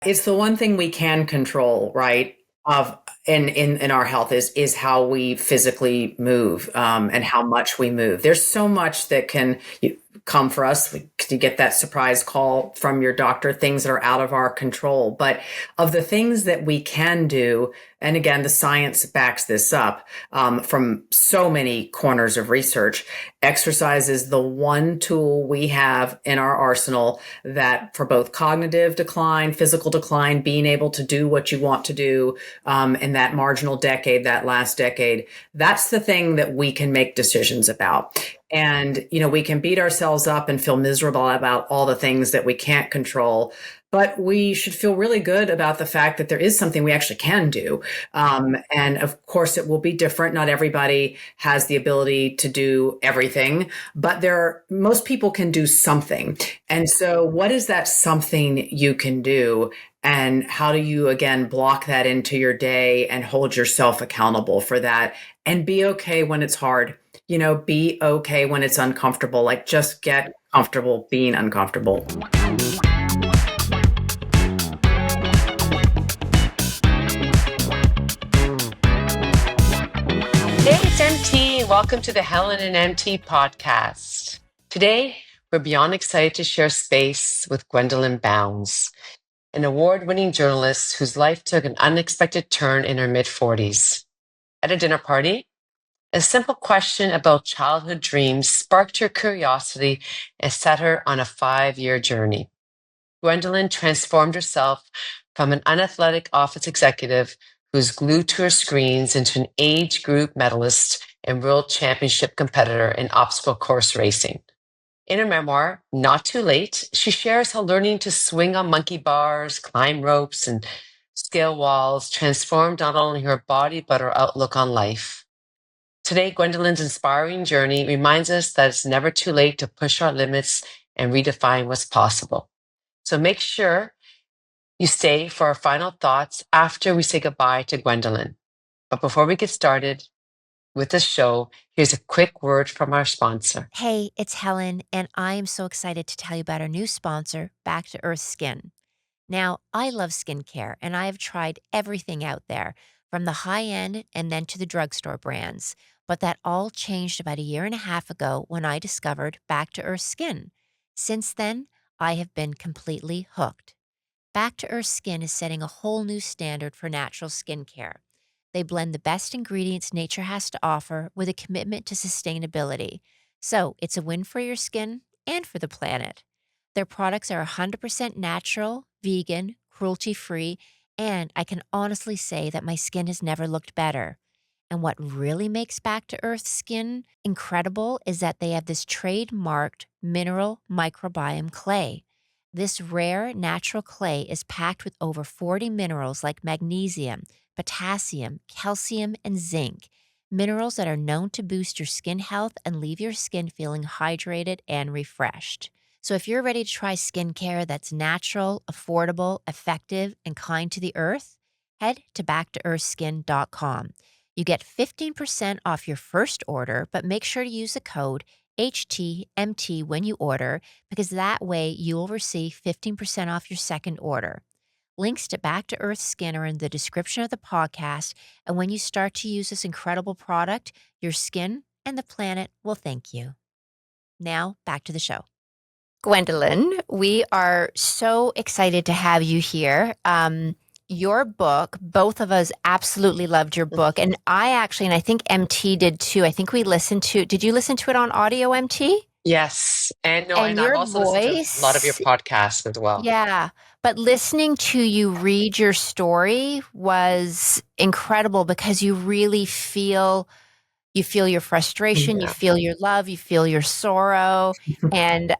It's the one thing we can control, right? Of in our health is how we physically move, and how much we move. There's so much that can come for us to get that surprise call from your doctor, things that are out of our control. But of the things that we can do, and again, the science backs this up, from so many corners of research, exercise is the one tool we have in our arsenal that for both cognitive decline, physical decline, being able to do what you want to do, in that marginal decade, that last decade, that's the thing that we can make decisions about. And, we can beat ourselves up and feel miserable about all the things that we can't control. But we should feel really good about the fact that there is something we actually can do. And of course, it will be different. Not everybody has the ability to do everything, but most people can do something. And so what is that something you can do? And how do you, again, block that into your day and hold yourself accountable for that and be okay when it's hard? Be okay when it's uncomfortable. Like, just get comfortable being uncomfortable. Hey, it's MT. Welcome to the Helen Mt Podcast. Today, we're beyond excited to share space with Gwendolyn Bounds, an award-winning journalist whose life took an unexpected turn in her mid-40s. At a dinner party, a simple question about childhood dreams sparked her curiosity and set her on a 5-year journey. Gwendolyn transformed herself from an unathletic office executive who's glued to her screens into an age group medalist and world championship competitor in obstacle course racing. In her memoir, Not Too Late, she shares how learning to swing on monkey bars, climb ropes, and scale walls transformed not only her body but her outlook on life. Today, Gwendolyn's inspiring journey reminds us that it's never too late to push our limits and redefine what's possible. So make sure you stay for our final thoughts after we say goodbye to Gwendolyn. But before we get started with the show, here's a quick word from our sponsor. Hey, it's Helen, and I am so excited to tell you about our new sponsor, Back to Earth Skin. Now, I love skincare, and I have tried everything out there, from the high-end and then to the drugstore brands. But that all changed about 1.5 years ago when I discovered Back to Earth Skin. Since then, I have been completely hooked. Back to Earth Skin is setting a whole new standard for natural skincare. They blend the best ingredients nature has to offer with a commitment to sustainability. So it's a win for your skin and for the planet. Their products are 100% natural, vegan, cruelty-free, and I can honestly say that my skin has never looked better. And what really makes Back to Earth Skin incredible is that they have this trademarked mineral microbiome clay. This rare natural clay is packed with over 40 minerals like magnesium, potassium, calcium, and zinc, minerals that are known to boost your skin health and leave your skin feeling hydrated and refreshed. So if you're ready to try skincare that's natural, affordable, effective, and kind to the earth, head to backtoearthskin.com. You get 15% off your first order, but make sure to use the code HTMT when you order, because that way you will receive 15% off your second order. Links to Back to Earth Skin are in the description of the podcast, and when you start to use this incredible product, your skin and the planet will thank you. Now, back to the show. Gwendolyn, we are so excited to have you here. Your book, both of us absolutely loved your book. And I think MT did too. I think we listened to, did you listen to it on audio, MT? Yes. And your I've also listened to a lot of your podcasts as well. Yeah. But listening to you read your story was incredible because you really feel your frustration, you feel your love, you feel your sorrow. And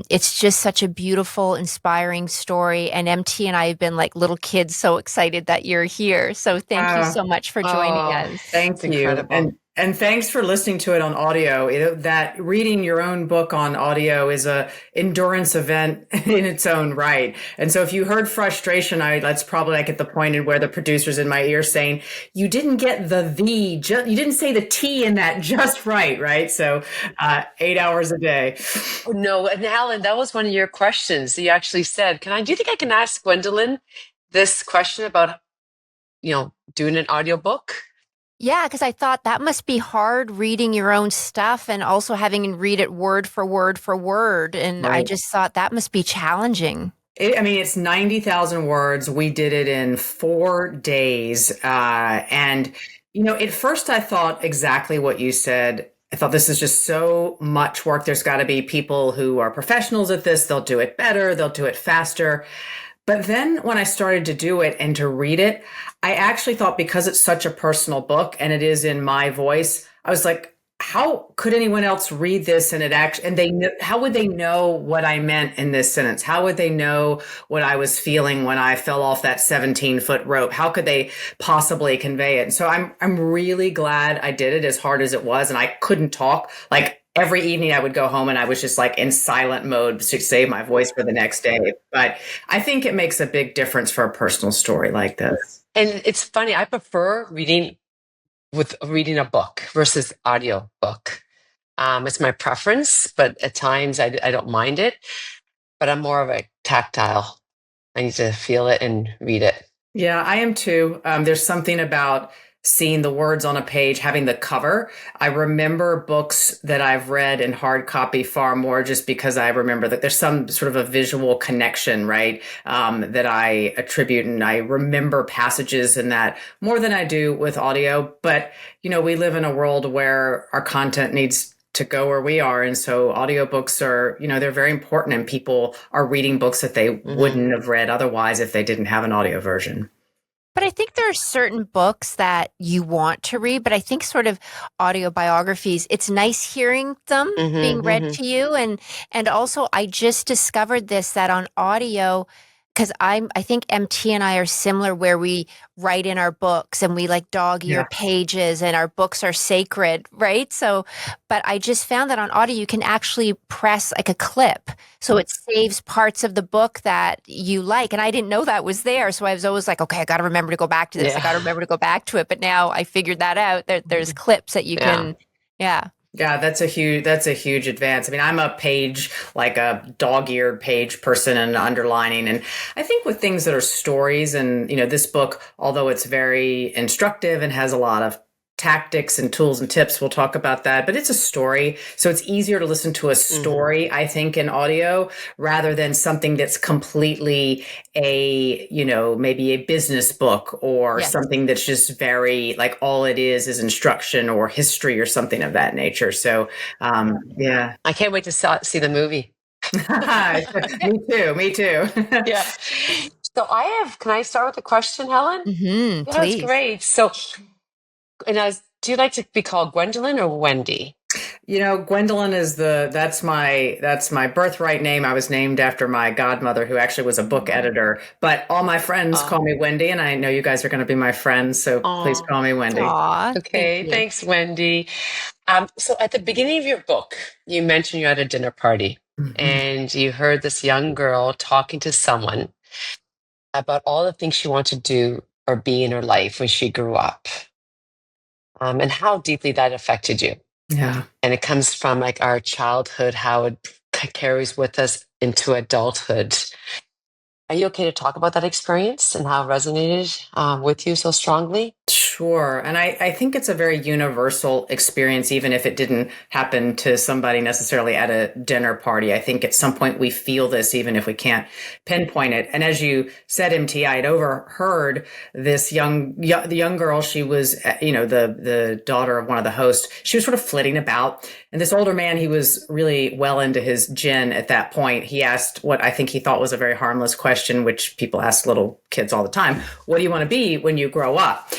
it's just such a beautiful, inspiring story. And MT and I have been like little kids, so excited that you're here. So thank you so much for joining us. Thank you. And And thanks for listening to it on audio. That reading your own book on audio is a endurance event in its own right. And so if you heard frustration, that's probably like at the point in where the producer's in my ear saying, you didn't get you didn't say the T in that just right, right? So 8 hours a day. No, and Helen, that was one of your questions. You actually said, do you think I can ask Gwendolyn this question about, doing an audiobook? Yeah, because I thought that must be hard reading your own stuff and also having to read it word for word for word. And I Right. just thought that must be challenging. It's 90,000 words. We did it in 4 days. And, at first I thought exactly what you said. I thought this is just so much work. There's got to be people who are professionals at this. They'll do it better. They'll do it faster. But then when I started to do it and to read it, I actually thought because it's such a personal book and it is in my voice, I was like, how could anyone else read this how would they know what I meant in this sentence? How would they know what I was feeling when I fell off that 17-foot rope? How could they possibly convey it? And so I'm really glad I did it as hard as it was. And I couldn't talk. Like every evening I would go home and I was just like in silent mode to save my voice for the next day. But I think it makes a big difference for a personal story like this. And it's funny, I prefer reading a book versus audio book. It's my preference, but at times I don't mind it. But I'm more of a tactile. I need to feel it and read it. Yeah, I am too. There's something about seeing the words on a page, having the cover. I remember books that I've read in hard copy far more just because I remember that there's some sort of a visual connection, right? That I attribute. And I remember passages in that more than I do with audio. But, we live in a world where our content needs to go where we are. And so audiobooks are, they're very important, and people are reading books that they wouldn't have read otherwise if they didn't have an audio version. But I think there are certain books that you want to read, but I think sort of audio biographies, it's nice hearing them being read to you. And also I just discovered this, that on audio, because I think MT and I are similar, where we write in our books and we like dog ear pages and our books are sacred, right? So, but I just found that on audio, you can actually press like a clip. So it saves parts of the book that you like. And I didn't know that was there. So I was always like, okay, I got to remember to go back to this. I got to remember to go back to it. But now I figured that out. There's clips that you can, Yeah, that's a huge advance. I'm a page, like a dog-eared page person, and underlining. And I think with things that are stories, and this book, although it's very instructive and has a lot of tactics and tools and tips, we'll talk about that, but it's a story. So it's easier to listen to a story, I think, in audio rather than something that's completely maybe a business book or something that's just very like all it is instruction or history or something of that nature. So, yeah. I can't wait to see the movie. Me too. Yeah. So can I start with a question, Helen? please. That's great. So, do you like to be called Gwendolyn or Wendy? Gwendolyn is that's my birthright name. I was named after my godmother, who actually was a book editor, but all my friends call me Wendy, and I know you guys are going to be my friends. So please call me Wendy. Okay. Thanks, Wendy. So at the beginning of your book, you mentioned you're at a dinner party and you heard this young girl talking to someone about all the things she wanted to do or be in her life when she grew up. And how deeply that affected you. Yeah. And it comes from like our childhood, how it carries with us into adulthood. Are you okay to talk about that experience and how it resonated with you so strongly? Sure. And I think it's a very universal experience, even if it didn't happen to somebody necessarily at a dinner party. I think at some point we feel this, even if we can't pinpoint it. And as you said, MT, I had overheard this the young girl. She was, the daughter of one of the hosts. She was sort of flitting about. And this older man, he was really well into his gin at that point. He asked what I think he thought was a very harmless question, which people ask little kids all the time. What do you want to be when you grow up?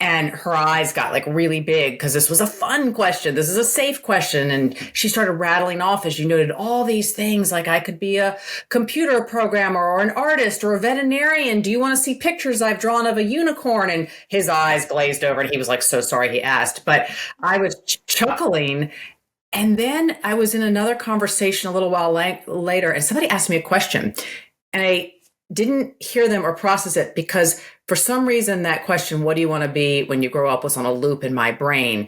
And her eyes got like really big because this was a fun question. This is a safe question. And she started rattling off, as you noted, all these things like I could be a computer programmer or an artist or a veterinarian. Do you want to see pictures I've drawn of a unicorn? And his eyes glazed over and he was like, so sorry he asked. But I was chuckling. And then I was in another conversation a little while later and somebody asked me a question and I didn't hear them or process it because for some reason that question, what do you want to be when you grow up, was on a loop in my brain.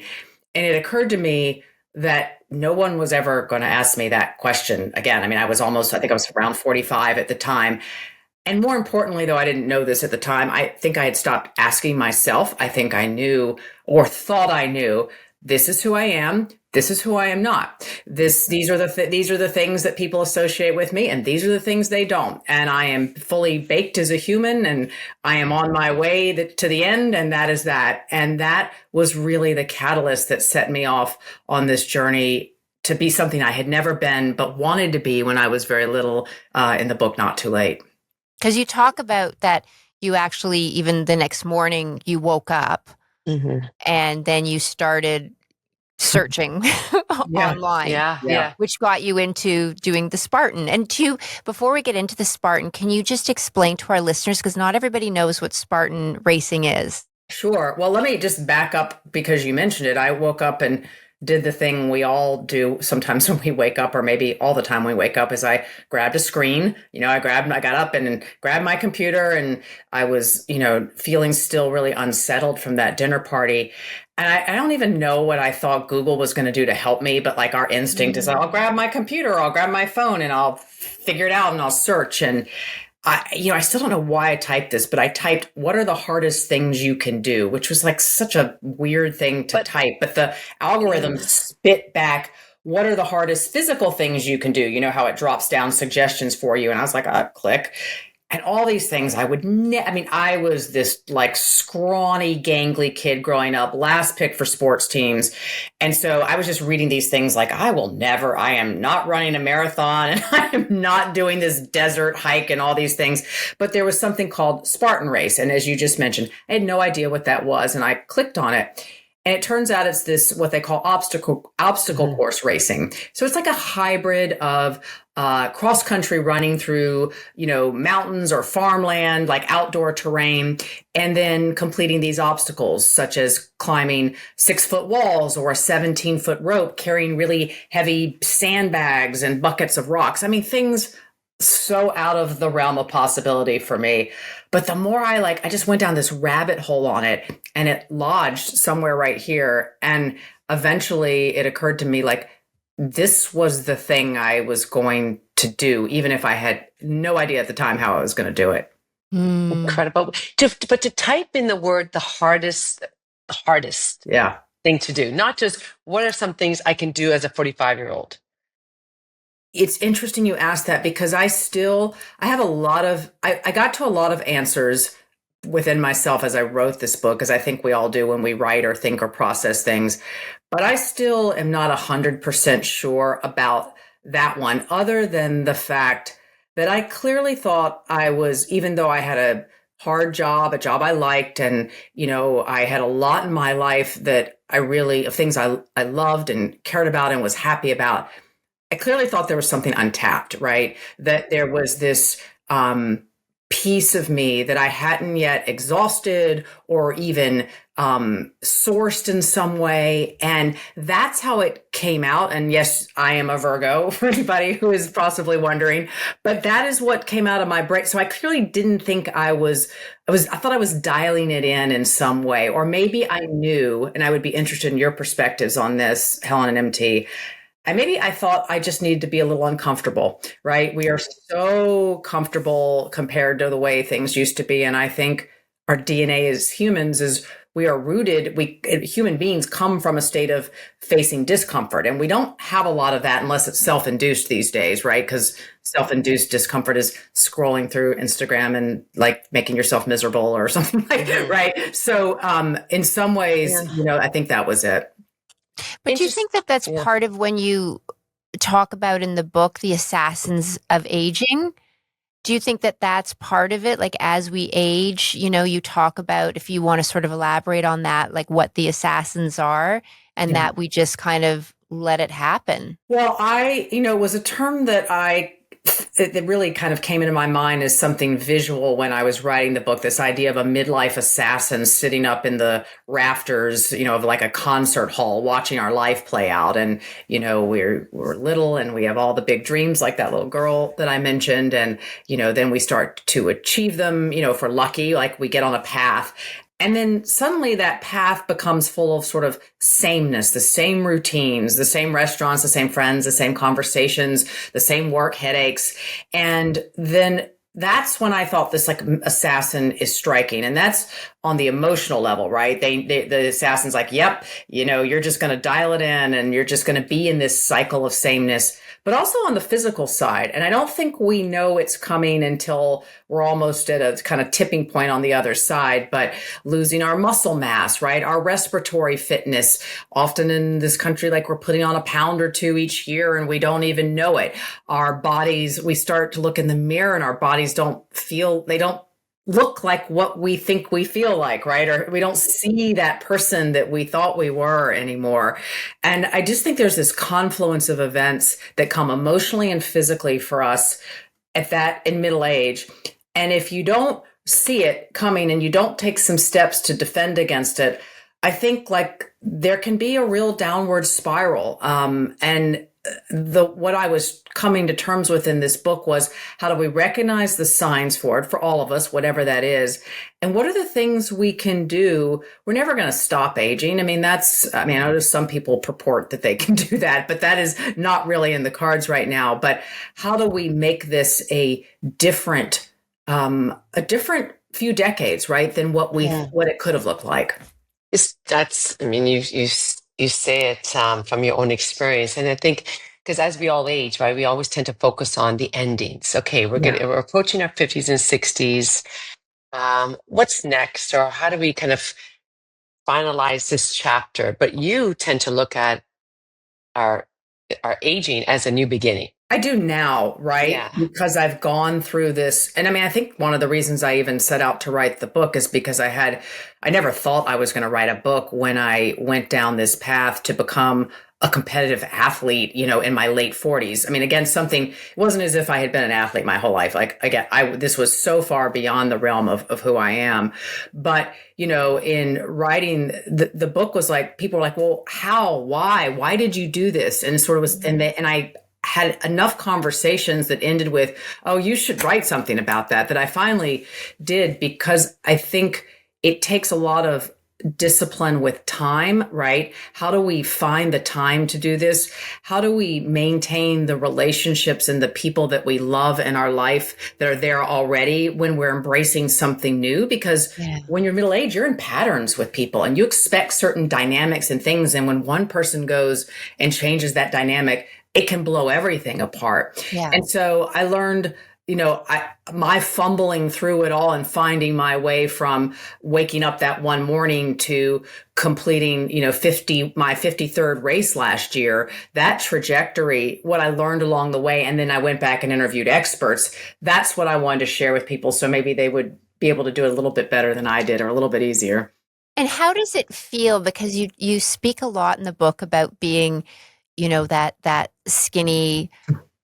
And it occurred to me that no one was ever going to ask me that question again. I mean, I think I was around 45 at the time. And more importantly, though, I didn't know this at the time. I think I had stopped asking myself. I think I knew or thought I knew, this is who I am. This is who I am not. These are the things that people associate with me, and these are the things they don't. And I am fully baked as a human, and I am on my way to the end, and that is that. And that was really the catalyst that set me off on this journey to be something I had never been, but wanted to be when I was very little, in the book, Not Too Late. Because you talk about that you actually, even the next morning, you woke up and then you started searching online, which got you into doing the Spartan. And before we get into the Spartan, can you just explain to our listeners, because not everybody knows what Spartan Racing is? Sure. Well, let me just back up because you mentioned it. I woke up and did the thing we all do sometimes when we wake up, or maybe all the time we wake up, is I grabbed a screen. I got up and grabbed my computer, and I was, feeling still really unsettled from that dinner party. And I don't even know what I thought Google was going to do to help me, but like our instinct is I'll grab my computer, I'll grab my phone, and I'll figure it out and I'll search. And I still don't know why I typed this, but I typed, what are the hardest things you can do? Which was like such a weird thing to type, but the algorithm spit back, what are the hardest physical things you can do? You know how it drops down suggestions for you. And I was like, click. And all these things I was this like scrawny, gangly kid growing up, last pick for sports teams. And so I was just reading these things like, I am not running a marathon, and I am not doing this desert hike and all these things. But there was something called Spartan Race. And as you just mentioned, I had no idea what that was. And I clicked on it. And it turns out it's this, what they call obstacle course racing. So it's like a hybrid of cross country running through, mountains or farmland, like outdoor terrain, and then completing these obstacles, such as climbing 6-foot walls or a 17-foot rope, carrying really heavy sandbags and buckets of rocks. I mean, things so out of the realm of possibility for me. But the more I just went down this rabbit hole on it, and it lodged somewhere right here. And eventually it occurred to me, like, this was the thing I was going to do, even if I had no idea at the time how I was going to do it. Incredible. But to type in the word, the hardest thing to do, not just what are some things I can do as a 45-year-old. It's interesting you asked that, because I got to a lot of answers within myself as I wrote this book, as I think we all do when we write or think or process things. But I still am not 100% sure about that one, other than the fact that I clearly thought I was, even though I had a hard job, a job I liked, and, I had a lot in my life that of things I loved and cared about and was happy about. I clearly thought there was something untapped, right? That there was this piece of me that I hadn't yet exhausted or even sourced in some way. And that's how it came out. And yes, I am a Virgo, for anybody who is possibly wondering, but that is what came out of my brain. So I clearly didn't think I thought I was dialing it in some way, or maybe I knew, and I would be interested in your perspectives on this, Helen and MT. I thought I just needed to be a little uncomfortable, right? We are so comfortable compared to the way things used to be. And I think our DNA as humans is we are rooted, human beings come from a state of facing discomfort. And we don't have a lot of that unless it's self-induced these days, right? Because self-induced discomfort is scrolling through Instagram and like making yourself miserable or something like that, right? So in some ways, I think that was it. But do you think that that's part of when you talk about in the book, the assassins of aging? Do you think that that's part of it? Like as we age, you talk about, if you want to sort of elaborate on that, like what the assassins are, and Yeah. that we just kind of let it happen. Well, it was a term that it really kind of came into my mind as something visual when I was writing the book, this idea of a midlife assassin sitting up in the rafters, of like a concert hall, watching our life play out. And, we're little and we have all the big dreams, like that little girl that I mentioned. And, then we start to achieve them, if we're lucky, like we get on a path. And then suddenly that path becomes full of sort of sameness, the same routines, the same restaurants, the same friends, the same conversations, the same work headaches. And then that's when I thought this like assassin is striking. And that's on the emotional level, right? The assassin's like, yep, you're just going to dial it in and you're just going to be in this cycle of sameness, but also on the physical side. And I don't think we know it's coming until we're almost at a kind of tipping point on the other side, but losing our muscle mass, right? Our respiratory fitness, often in this country, like we're putting on a pound or two each year and we don't even know it. Our bodies, we start to look in the mirror and our bodies don't look like what we think we feel like, right? Or we don't see that person that we thought we were anymore. And I just think there's this confluence of events that come emotionally and physically for us in middle age. And if you don't see it coming and you don't take some steps to defend against it, I think like there can be a real downward spiral. And what I was coming to terms with in this book was, how do we recognize the signs for it, for all of us, whatever that is? And what are the things we can do? We're never going to stop aging. I know some people purport that they can do that, but that is not really in the cards right now. But how do we make this a different few decades, right, than what it could have looked like? You say it from your own experience. And I think, because as we all age, right, we always tend to focus on the endings. Okay, we're approaching our 50s and 60s. What's next? Or how do we kind of finalize this chapter? But you tend to look at our aging as a new beginning. I do now, right? Yeah. Because I've gone through this. And I think one of the reasons I even set out to write the book is because I never thought I was going to write a book when I went down this path to become a competitive athlete, in my late 40s. Again, it wasn't as if I had been an athlete my whole life. Like, again, this was so far beyond the realm of who I am. But, in writing the book was like, people were like, well, how, why did you do this? And it sort of was, and I had enough conversations that ended with, oh, you should write something about that I finally did, because I think it takes a lot of discipline with time, right? How do we find the time to do this? How do we maintain the relationships and the people that we love in our life that are there already when we're embracing something new? Because when you're middle age, you're in patterns with people and you expect certain dynamics and things. And when one person goes and changes that dynamic, it can blow everything apart. Yeah. And so I learned, my fumbling through it all and finding my way from waking up that one morning to completing, my 53rd race last year, that trajectory, what I learned along the way. And then I went back and interviewed experts. That's what I wanted to share with people. So maybe they would be able to do it a little bit better than I did, or a little bit easier. And how does it feel? Because you speak a lot in the book about being, that skinny,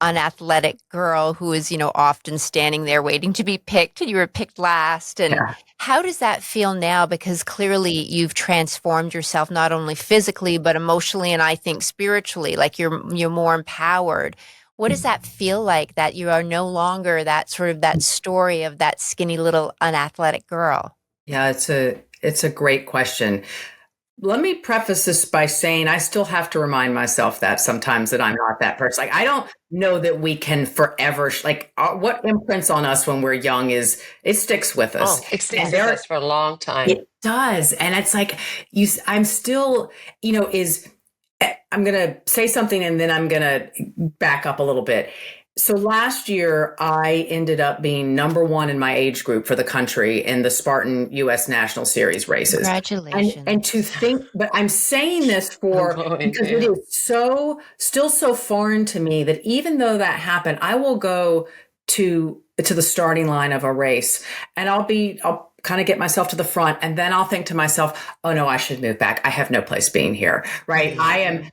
unathletic girl who is, often standing there waiting to be picked, and you were picked last. And how does that feel now? Because clearly you've transformed yourself, not only physically, but emotionally, and I think spiritually, like you're more empowered. What does that feel like, that you are no longer that story of that skinny little unathletic girl? Yeah, it's a great question. Let me preface this by saying I still have to remind myself that sometimes that I'm not that person. Like, I don't know that we can forever, what imprints on us when we're young it sticks with us. Oh, it sticks with us for a long time. It does. And it's like, I'm still, I'm going to say something and then I'm going to back up a little bit. So last year, I ended up being number one in my age group for the country in the Spartan U.S. National Series races. Congratulations. And to think, but I'm saying this because it is still so foreign to me that even though that happened, I will go to to the starting line of a race, and I'll kind of get myself to the front, and then I'll think to myself, oh no, I should move back. I have no place being here, right?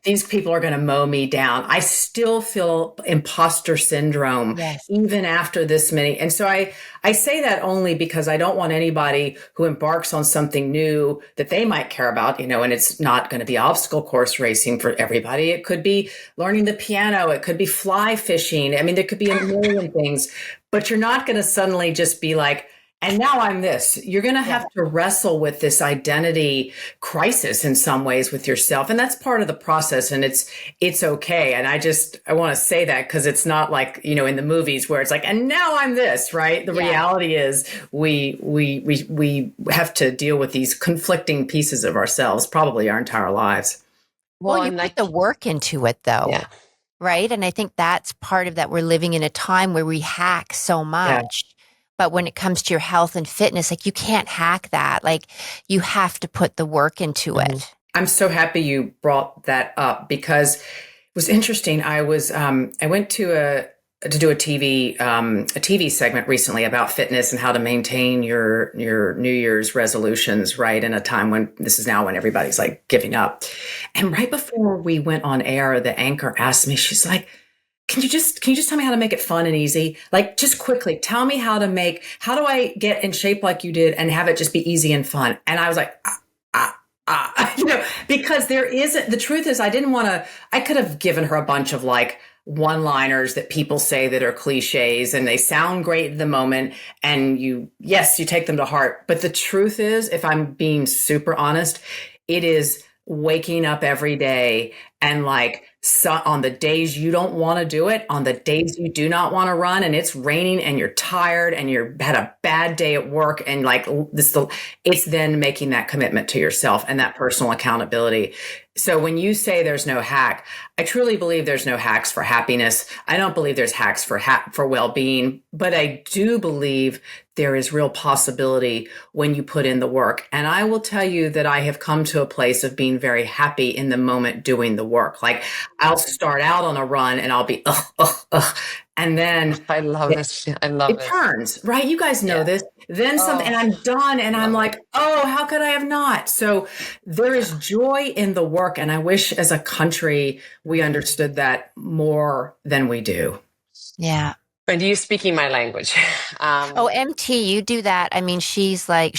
These people are going to mow me down. I still feel imposter syndrome, Yes. even after this many. And so I say that only because I don't want anybody who embarks on something new that they might care about, and it's not going to be obstacle course racing for everybody. It could be learning the piano. It could be fly fishing. I mean, there could be a million things, but you're not going to suddenly just be like, and now I'm this. You're going to have to wrestle with this identity crisis in some ways with yourself. And that's part of the process. And it's okay. And I want to say that because it's not like, in the movies where it's like, and now I'm this, right? The reality is we have to deal with these conflicting pieces of ourselves, probably our entire lives. Well, you put the work into it though. Yeah. Right. And I think that's part of that. We're living in a time where we hack so much. Yeah. But when it comes to your health and fitness, like you can't hack that. Like you have to put the work into it. I'm so happy you brought that up because it was interesting. I went to do a TV segment recently about fitness and how to maintain your New Year's resolutions, right? In a time when this is now when everybody's like giving up. And right before we went on air, the anchor asked me, she's like, Can you just tell me how to make it fun and easy? Like, just quickly tell me how do I get in shape like you did and have it just be easy and fun? And I was like, because the truth is I could have given her a bunch of like one-liners that people say that are cliches and they sound great at the moment. And you take them to heart. But the truth is, if I'm being super honest, it is waking up every day and like, so on the days you don't want to do it, on the days you do not want to run and it's raining and you're tired and you had a bad day at work and like it's then making that commitment to yourself and that personal accountability. So when you say there's no hack, I truly believe there's no hacks for happiness. I don't believe there's hacks for well-being, but I do believe there is real possibility when you put in the work. And I will tell you that I have come to a place of being very happy in the moment doing the work. Like I'll start out on a run and I'll be, and then I love this. I love it. It turns, right? You guys know this. Then something, and I'm done, and I'm like, oh, how could I have not? So there is joy in the work, and I wish as a country we understood that more than we do. Yeah. But you speaking my language. MT, you do that. I mean, she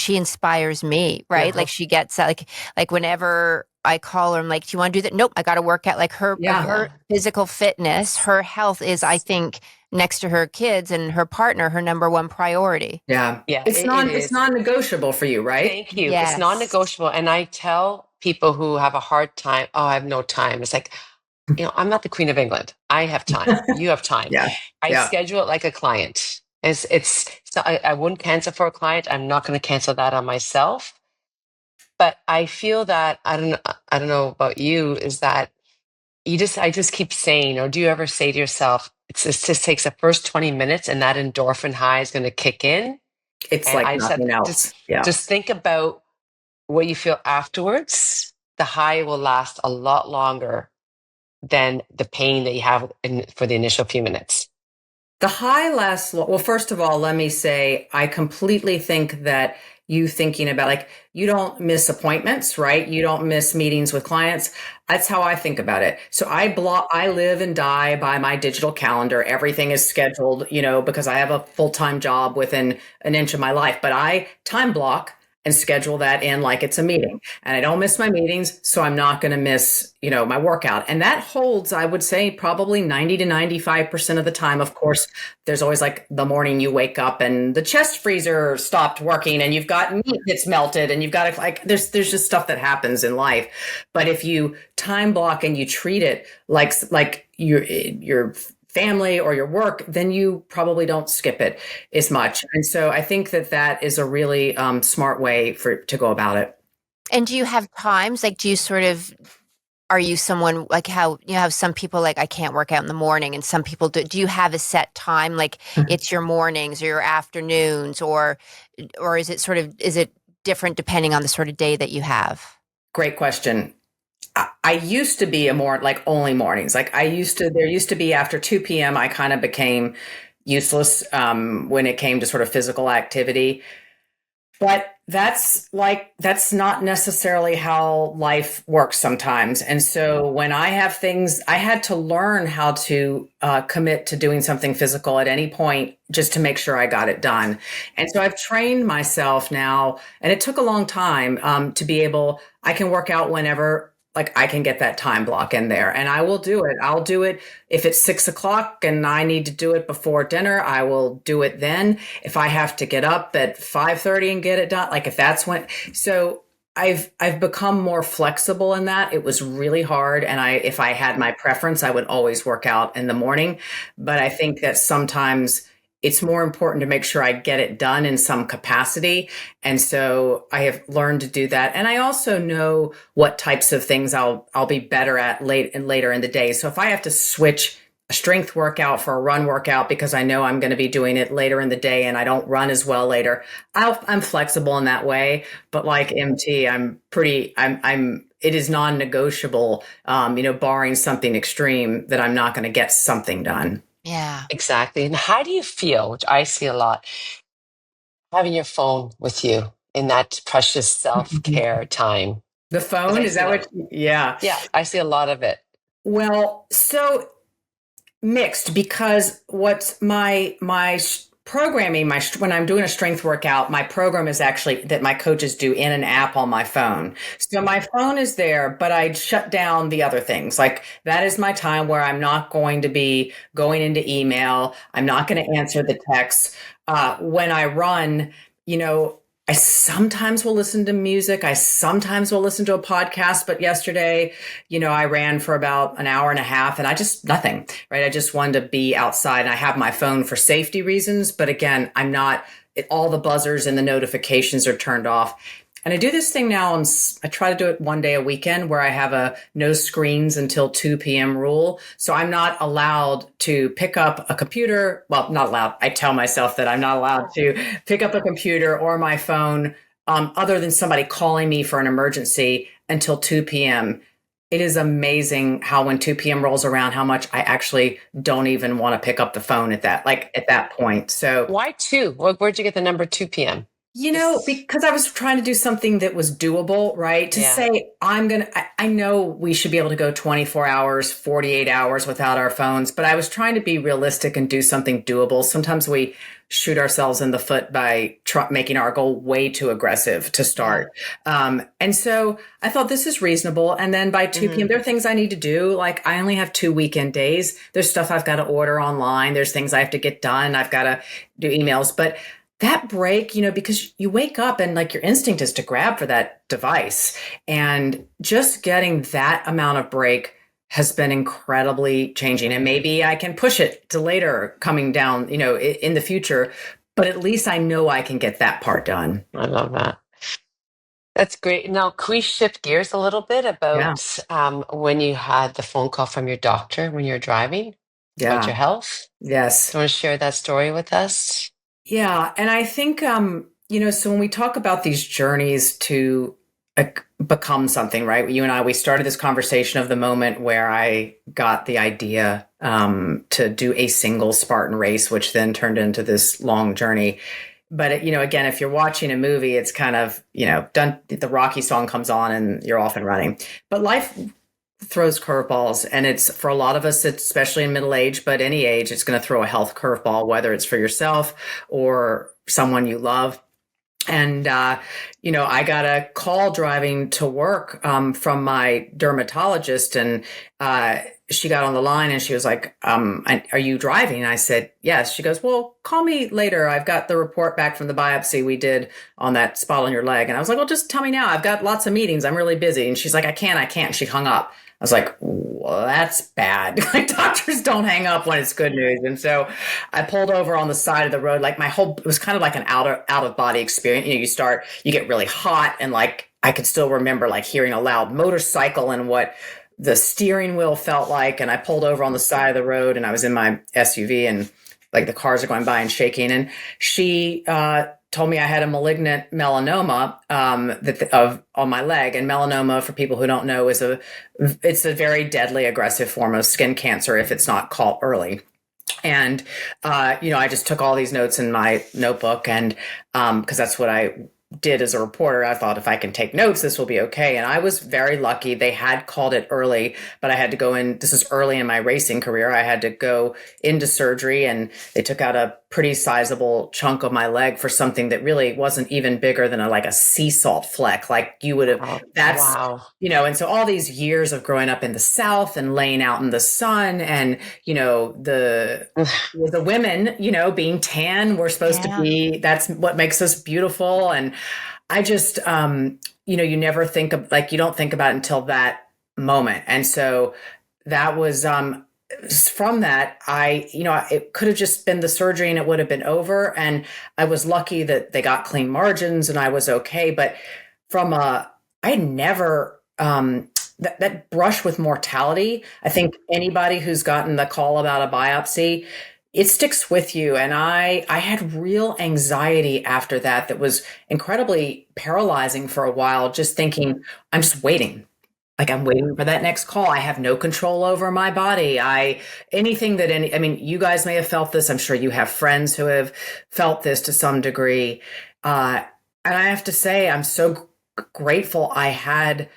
inspires me, right? Yeah. Like she gets that, like whenever I call her, I'm like, do you want to do that? Nope. I got to work out. Like her physical fitness, her health is, I think, next to her kids and her partner, her number one priority. Yeah. Yeah. It's non-negotiable for you, right? Thank you. Yes. It's non-negotiable. And I tell people who have a hard time, I have no time. It's like, I'm not the Queen of England. I have time. You have time. I schedule it like a client. I wouldn't cancel for a client. I'm not going to cancel that on myself. But I feel that, I don't know about you, is that I just keep saying, or do you ever say to yourself, it just takes the first 20 minutes and that endorphin high is going to kick in. It's and like nothing else. Just think about what you feel afterwards. The high will last a lot longer than the pain that you have for the initial few minutes. The high lasts. Well, first of all, let me say, I completely think that you thinking about like, you don't miss appointments, right? You don't miss meetings with clients. That's how I think about it. So I live and die by my digital calendar. Everything is scheduled, because I have a full-time job within an inch of my life, but I time block and schedule that in like it's a meeting, and I don't miss my meetings. So I'm not going to miss, my workout. And that holds, I would say, probably 90 to 95% of the time. Of course, there's always like the morning you wake up and the chest freezer stopped working and you've got meat that's melted and you've got to like, there's just stuff that happens in life. But if you time block and you treat it like your family or your work, then you probably don't skip it as much. And so I think that is a really smart way to go about it. And do you have times, like, are you someone like how, some people like, I can't work out in the morning and some people do you have a set time? Like it's your mornings or your afternoons or is it different depending on the sort of day that you have? Great question. I used to be a more like only mornings. Like there used to be after 2 p.m. I kind of became useless when it came to sort of physical activity. But that's not necessarily how life works sometimes. And so when I have things, I had to learn how to commit to doing something physical at any point just to make sure I got it done. And so I've trained myself now, and it took a long time to be able, I can work out whenever. Like I can get that time block in there and I will do it. I'll do it if it's 6 o'clock and I need to do it before dinner, I will do it then. If I have to get up at 5:30 and get it done, like if that's when, so I've become more flexible in that. It was really hard. And if I had my preference, I would always work out in the morning. But I think that sometimes it's more important to make sure I get it done in some capacity. And so I have learned to do that. And I also know what types of things I'll be better at later in the day. So if I have to switch a strength workout for a run workout because I know I'm going to be doing it later in the day and I don't run as well later, I'm flexible in that way. But like MT, it is non-negotiable, barring something extreme, that I'm not going to get something done. Yeah. Exactly. And how do you feel, which I see a lot, having your phone with you in that precious self-care time? The phone, is that what? Yeah. Yeah, I see a lot of it. Well, so mixed, because what's my programming, when I'm doing a strength workout, my program is actually that my coaches do in an app on my phone. So my phone is there, but I shut down the other things. Like that is my time where I'm not going to be going into email. I'm not going to answer the texts. When I run, I sometimes will listen to music. I sometimes will listen to a podcast. But yesterday, I ran for about an hour and a half and nothing, right? I just wanted to be outside, and I have my phone for safety reasons. But again, all the buzzers and the notifications are turned off. And I do this thing now, I try to do it one day a weekend where I have a no screens until 2 p.m. rule. So I'm not allowed to pick up a computer. Well, not allowed. I tell myself that I'm not allowed to pick up a computer or my phone other than somebody calling me for an emergency until 2 p.m. It is amazing how when 2 p.m. rolls around, how much I actually don't even want to pick up the phone at that point. So why 2? Where'd you get the number 2 p.m.? Because I was trying to do something that was doable, right? To say, I know we should be able to go 24 hours, 48 hours without our phones, but I was trying to be realistic and do something doable. Sometimes we shoot ourselves in the foot by making our goal way too aggressive to start. And so I thought this is reasonable. And then by 2 p.m., there are things I need to do. Like I only have 2 weekend days. There's stuff I've got to order online. There's things I have to get done. I've got to do emails. But that break, because you wake up and like your instinct is to grab for that device, and just getting that amount of break has been incredibly changing. And maybe I can push it to later coming down, in the future, but at least I know I can get that part done. I love that. That's great. Now, can we shift gears a little bit about when you had the phone call from your doctor when you're driving about your health? Yes. Do you want to share that story with us? Yeah. And I think, so when we talk about these journeys to become something, right? You and I, we started this conversation of the moment where I got the idea to do a single Spartan race, which then turned into this long journey. But, again, if you're watching a movie, it's kind of, done. The Rocky song comes on and you're off and running. But life throws curveballs, and it's for a lot of us, especially in middle age, but any age, it's going to throw a health curveball, whether it's for yourself or someone you love. And, I got a call driving to work from my dermatologist, and she got on the line and she was like, are you driving? And I said, yes. She goes, well, call me later. I've got the report back from the biopsy we did on that spot on your leg. And I was like, well, just tell me now. I've got lots of meetings. I'm really busy. And she's like, I can't. She hung up. I was like, well, that's bad. Like doctors don't hang up when it's good news. And so I pulled over on the side of the road. Like it was kind of like an out of body experience. You get really hot, and like, I could still remember like hearing a loud motorcycle and what the steering wheel felt like. And I pulled over on the side of the road, and I was in my SUV, and like the cars are going by and shaking. And she, told me I had a malignant melanoma on my leg. And melanoma, for people who don't know, it's a very deadly, aggressive form of skin cancer if it's not caught early. And, I just took all these notes in my notebook, and because that's what I did as a reporter. I thought, if I can take notes, this will be okay. And I was very lucky. They had called it early, but I had to go in. This is early in my racing career. I had to go into surgery, and they took out a pretty sizable chunk of my leg for something that really wasn't even bigger than like a sea salt fleck. Like you would have, Wow. and so all these years of growing up in the South and laying out in the sun, and, the women, being tan, we're supposed to be, that's what makes us beautiful. And I just, you never think of, like, you don't think about it until that moment. And so that was, from that, it could have just been the surgery and it would have been over. And I was lucky that they got clean margins and I was okay. But I had never, that brush with mortality. I think anybody who's gotten the call about a biopsy, it sticks with you. And I had real anxiety after that was incredibly paralyzing for a while, just thinking, I'm just waiting. Like, I'm waiting for that next call. I have no control over my body. You guys may have felt this. I'm sure you have friends who have felt this to some degree. And I have to say, I'm so grateful I had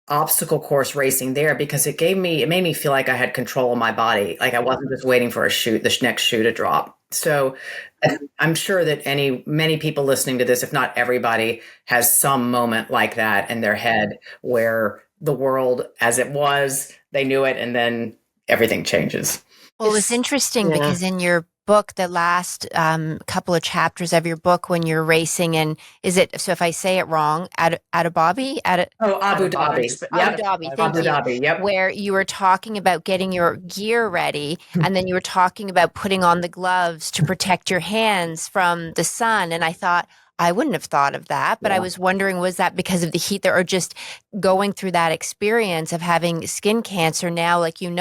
obstacle course racing there, because it made me feel like I had control of my body. Like I wasn't just waiting for the next shoe to drop. So I'm sure that many people listening to this, if not everybody, has some moment like that in their head where the world as it was, they knew it, and then everything changes. Well, it was interesting because in your book, the last couple of chapters of your book, when you're racing, and so if I say it wrong, Abu Dhabi? Abu Dhabi. Yep. Abu Dhabi, thank you. Dhabi, yep. Where you were talking about getting your gear ready, and then you were talking about putting on the gloves to protect your hands from the sun. And I thought, I wouldn't have thought of that, but I was wondering, was that because of the heat there, or just going through that experience of having skin cancer now, like you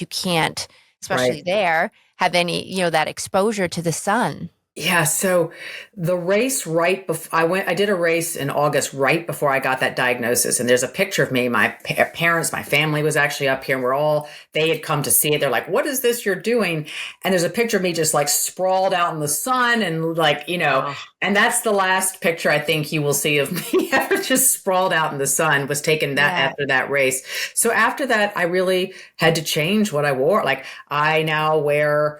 can't, especially there, have any, that exposure to the sun? Yeah. So the race right before I did a race in August right before I got that diagnosis. And there's a picture of me. My parents, my family was actually up here, and they had come to see it. They're like, "What is this you're doing?" And there's a picture of me just like sprawled out in the sun, and and that's the last picture I think you will see of me ever just sprawled out in the sun, was taken after that race. So after that, I really had to change what I wore. Like, I now wear,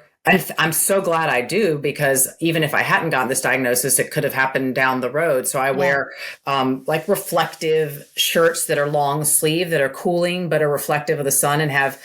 I'm so glad I do, because even if I hadn't gotten this diagnosis, it could have happened down the road. So I wear like reflective shirts that are long sleeve, that are cooling, but are reflective of the sun, and have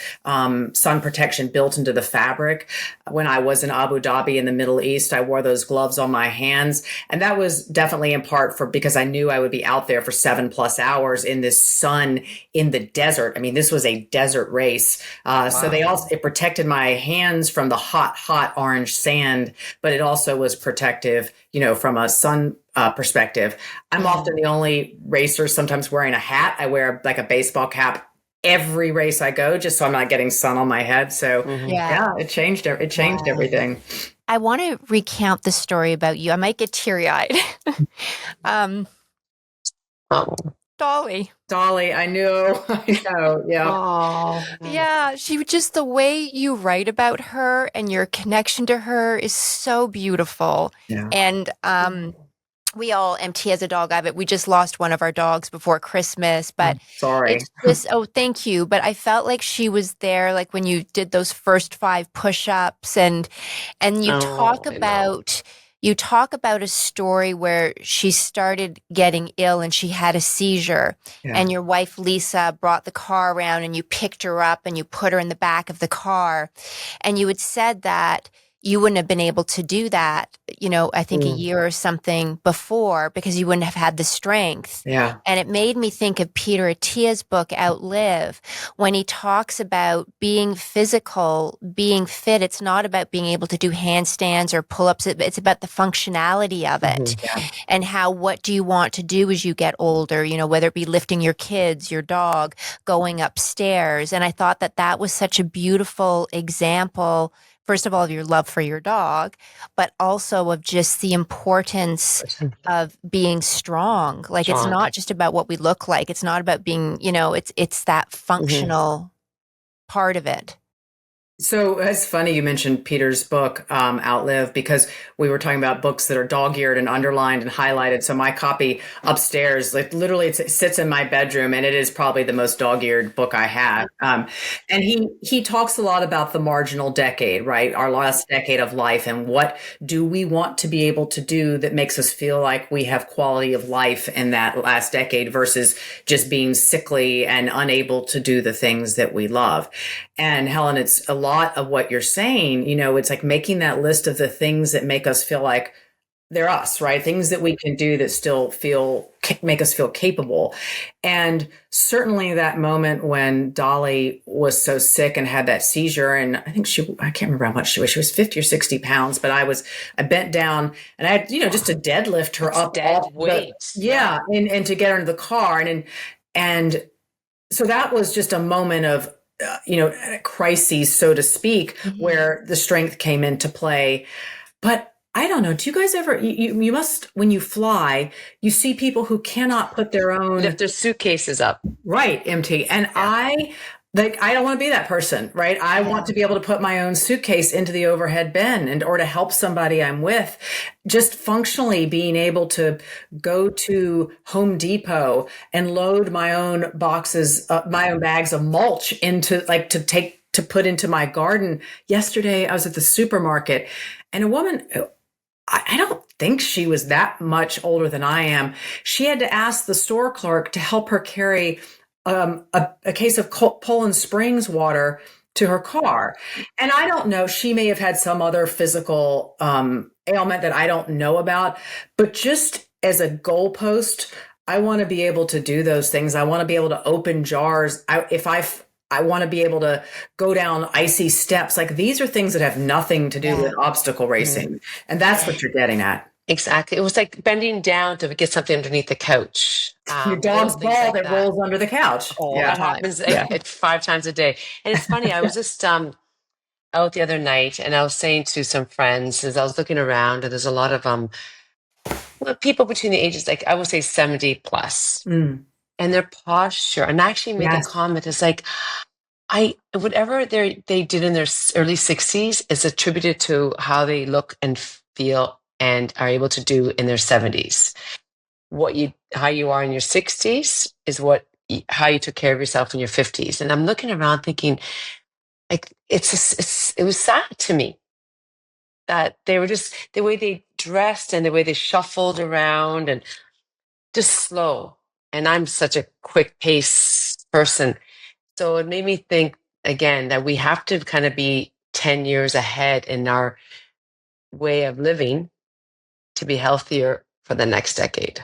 sun protection built into the fabric. When I was in Abu Dhabi in the Middle East, I wore those gloves on my hands. And that was definitely in part because I knew I would be out there for 7+ hours in this sun in the desert. I mean, this was a desert race. So it protected my hands from the hot orange sand, but it also was protective, from a sun perspective. I'm often the only racer sometimes wearing a hat. I wear like a baseball cap every race I go, just so I'm not getting sun on my head. So it changed everything. I want to recount the story about you. I might get teary-eyed. Dolly, I know, yeah. Oh. Yeah, just the way you write about her and your connection to her is so beautiful. Yeah. And we all, MT has a dog, but we just lost one of our dogs before Christmas. But sorry. It's just, thank you. But I felt like she was there, like when you did those first 5 push-ups, and you talk about a story where she started getting ill and she had a seizure, and your wife, Lisa, brought the car around, and you picked her up and you put her in the back of the car. And you had said that you wouldn't have been able to do that, I think a year or something before, because you wouldn't have had the strength. Yeah. And it made me think of Peter Attia's book, Outlive, when he talks about being physical, being fit. It's not about being able to do handstands or pull-ups. It's about the functionality of it, and what do you want to do as you get older, whether it be lifting your kids, your dog, going upstairs. And I thought that was such a beautiful example, first of all, of your love for your dog, but also of just the importance of being strong. Like, it's not just about what we look like. It's not about being, it's that functional part of it. So it's funny you mentioned Peter's book, Outlive, because we were talking about books that are dog-eared and underlined and highlighted. So my copy upstairs, like literally, it sits in my bedroom, and it is probably the most dog-eared book I have. And he talks a lot about the marginal decade, right? Our last decade of life, and what do we want to be able to do that makes us feel like we have quality of life in that last decade versus just being sickly and unable to do the things that we love. And Helen, it's a lot of what you're saying. It's like making that list of the things that make us feel like they're us, right? Things that we can do that still make us feel capable. And certainly that moment when Dolly was so sick and had that seizure, and I can't remember how much she was. She was 50 or 60 pounds, but I bent down and I had, just to deadlift her up. Dead weight. And to get her into the car. And so that was just a moment of, crises, so to speak, where the strength came into play. But I don't know. Do you guys ever, you must, when you fly, you see people who cannot put their own. Lift their suitcases up. Right, MT. And I don't want to be that person, right? I want to be able to put my own suitcase into the overhead bin or to help somebody I'm with. Just functionally being able to go to Home Depot and load my own my own bags of mulch into to put into my garden. Yesterday, I was at the supermarket and a woman, I don't think she was that much older than I am. She had to ask the store clerk to help her carry a case of Poland Springs water to her car. And I don't know, she may have had some other physical ailment that I don't know about, but just as a goalpost, I want to be able to do those things. I want to be able to open jars. I want to be able to go down icy steps. Like, these are things that have nothing to do with obstacle racing. And that's what you're getting at. Exactly. It was like bending down to get something underneath the couch. Your dog's ball that rolls under the couch. It happens 5 times a day. And it's funny, I was just out the other night and I was saying to some friends as I was looking around, and there's a lot of people between the ages, like I would say 70 plus, and their posture. And I actually made the comment, it's like, whatever they did in their early 60s is attributed to how they look and feel and are able to do in their 70s. How you are in your 60s is how you took care of yourself in your 50s. And I'm looking around thinking, like, it was sad to me that they were just, the way they dressed and the way they shuffled around and just slow. And I'm such a quick pace person. So it made me think again that we have to kind of be 10 years ahead in our way of living to be healthier for the next decade.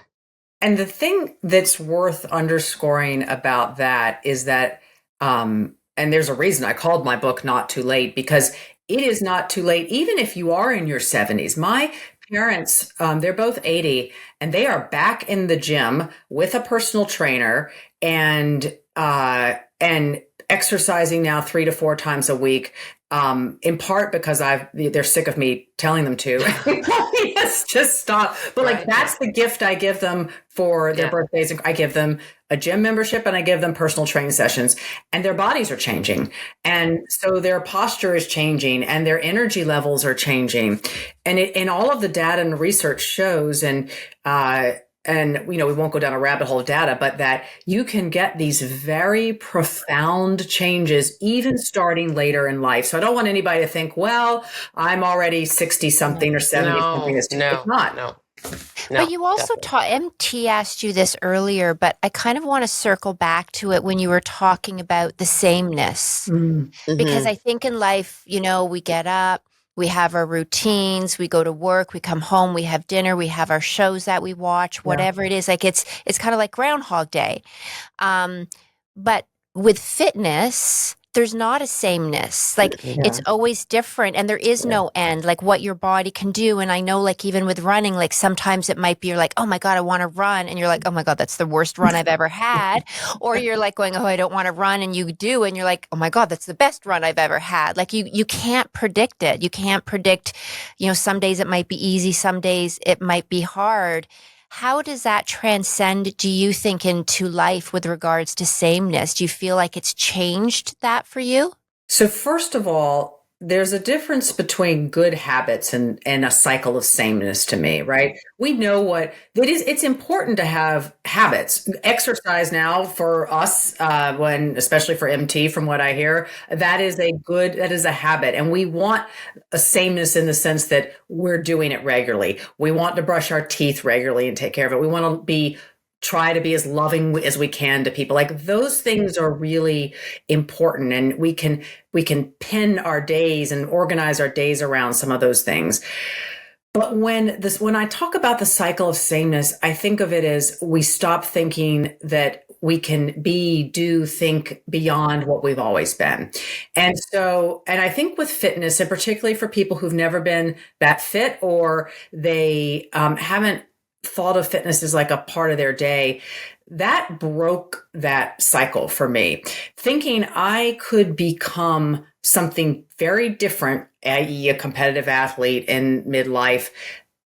And the thing that's worth underscoring about that is that, and there's a reason I called my book Not Too Late, because it is not too late, even if you are in your 70s. My parents, they're both 80, and they are back in the gym with a personal trainer and exercising now 3 to 4 times a week. In part because they're sick of me telling them to. Yes, just stop. But like, that's the gift I give them for their birthdays. I give them a gym membership and I give them personal training sessions, and their bodies are changing. And so their posture is changing and their energy levels are changing. And all of the data and research shows, and we won't go down a rabbit hole of data, but that you can get these very profound changes even starting later in life. So I don't want anybody to think, well, I'm already 60 something or 70 something. It's not. No. But you also MT asked you this earlier, but I kind of want to circle back to it when you were talking about the sameness. Because I think in life, we get up, we have our routines, we go to work, we come home, we have dinner, we have our shows that we watch, whatever it is. Like, it's kind of like Groundhog Day. But with fitness, there's not a sameness. Like, it's always different, and there is no end, like what your body can do. And I know, like, even with running, like, sometimes it might be, you're like, oh my God, I want to run. And you're like, oh my God, that's the worst run I've ever had. Or you're like going, oh, I don't want to run. And you do. And you're like, oh my God, that's the best run I've ever had. Like, you can't predict it. You can't predict, some days it might be easy. Some days it might be hard. How does that transcend, do you think, into life with regards to sameness? Do you feel like it's changed that for you? So first of all, there's a difference between good habits and a cycle of sameness to me, right? We know what it is. It's important to have habits. Exercise now for us, especially for MT, from what I hear, that is a habit. And we want a sameness in the sense that we're doing it regularly. We want to brush our teeth regularly and take care of it. We want to try to be as loving as we can to people. Like those things are really important, and we can pin our days and organize our days around some of those things. But when I talk about the cycle of sameness, I think of it as we stop thinking that we can think beyond what we've always been. And I think with fitness, and particularly for people who've never been that fit, or they haven't thought of fitness as like a part of their day, that broke that cycle for me. Thinking I could become something very different, i.e., a competitive athlete in midlife,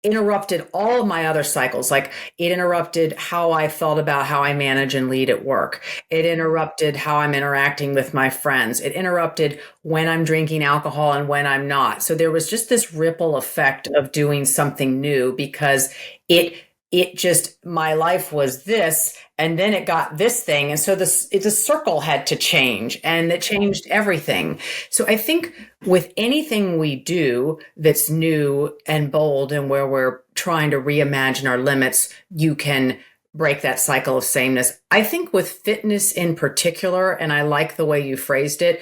interrupted all of my other cycles. Like it interrupted how I felt about how I manage and lead at work. It interrupted how I'm interacting with my friends. It interrupted when I'm drinking alcohol and when I'm not. So there was just this ripple effect of doing something new, because my life was this, and then it got this thing. And so the circle had to change, and it changed everything. So I think with anything we do that's new and bold, and where we're trying to reimagine our limits, you can break that cycle of sameness. I think with fitness in particular, and I like the way you phrased it,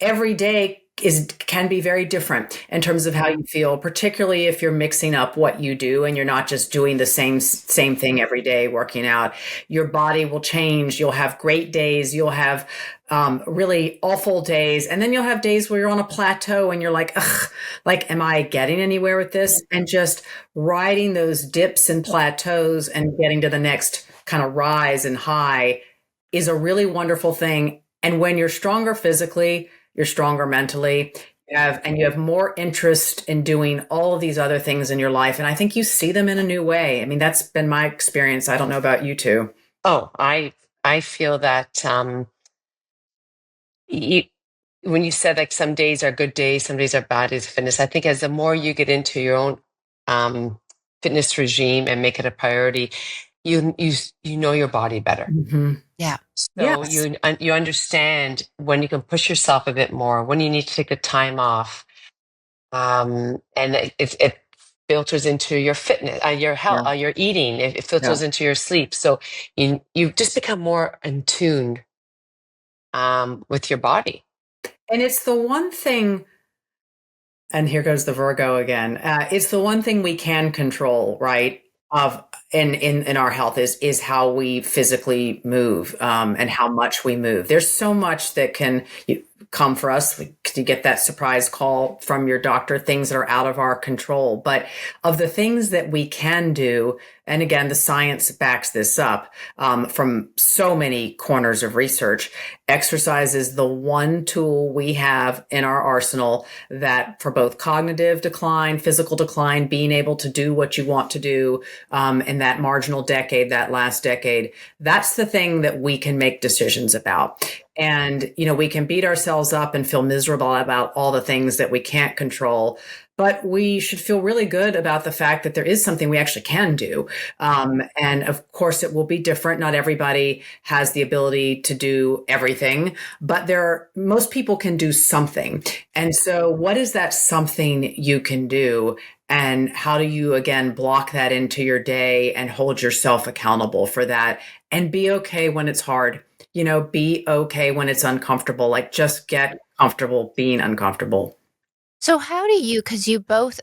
every day can be very different in terms of how you feel, particularly if you're mixing up what you do and you're not just doing the same thing every day working out. Your body will change. You'll have great days. You'll have really awful days. And then you'll have days where you're on a plateau and you're like, ugh, like, am I getting anywhere with this? And just riding those dips and plateaus and getting to the next kind of rise and high is a really wonderful thing. And when you're stronger physically, you're stronger mentally, you have more interest in doing all of these other things in your life. And I think you see them in a new way. I mean, that's been my experience. I don't know about you two. Oh, I feel that when you said like some days are good days, some days are bad days of fitness, I think as the more you get into your own fitness regime and make it a priority, you know your body better. Mm-hmm. Yeah. So Yes. you understand when you can push yourself a bit more, when you need to take the time off, and it filters into your fitness, your health, Yeah. your eating. It filters Yeah. into your sleep. So you just become more in tune with your body. And it's the one thing, and here goes the Virgo again. It's the one thing we can control, right? Of in our health is how we physically move, and how much we move. There's so much that can come for us. You get that surprise call from your doctor, things that are out of our control. But of the things that we can do, and again, the science backs this up from so many corners of research, exercise is the one tool we have in our arsenal that for both cognitive decline, physical decline, being able to do what you want to do in that marginal decade, that last decade, that's the thing that we can make decisions about. And, we can beat ourselves up and feel miserable about all the things that we can't control, but we should feel really good about the fact that there is something we actually can do. And of course, it will be different. Not everybody has the ability to do everything, but most people can do something. And so what is that something you can do? And how do you, again, block that into your day and hold yourself accountable for that and be okay when it's hard? Be okay when it's uncomfortable. Like just get comfortable being uncomfortable. So how do you, because you both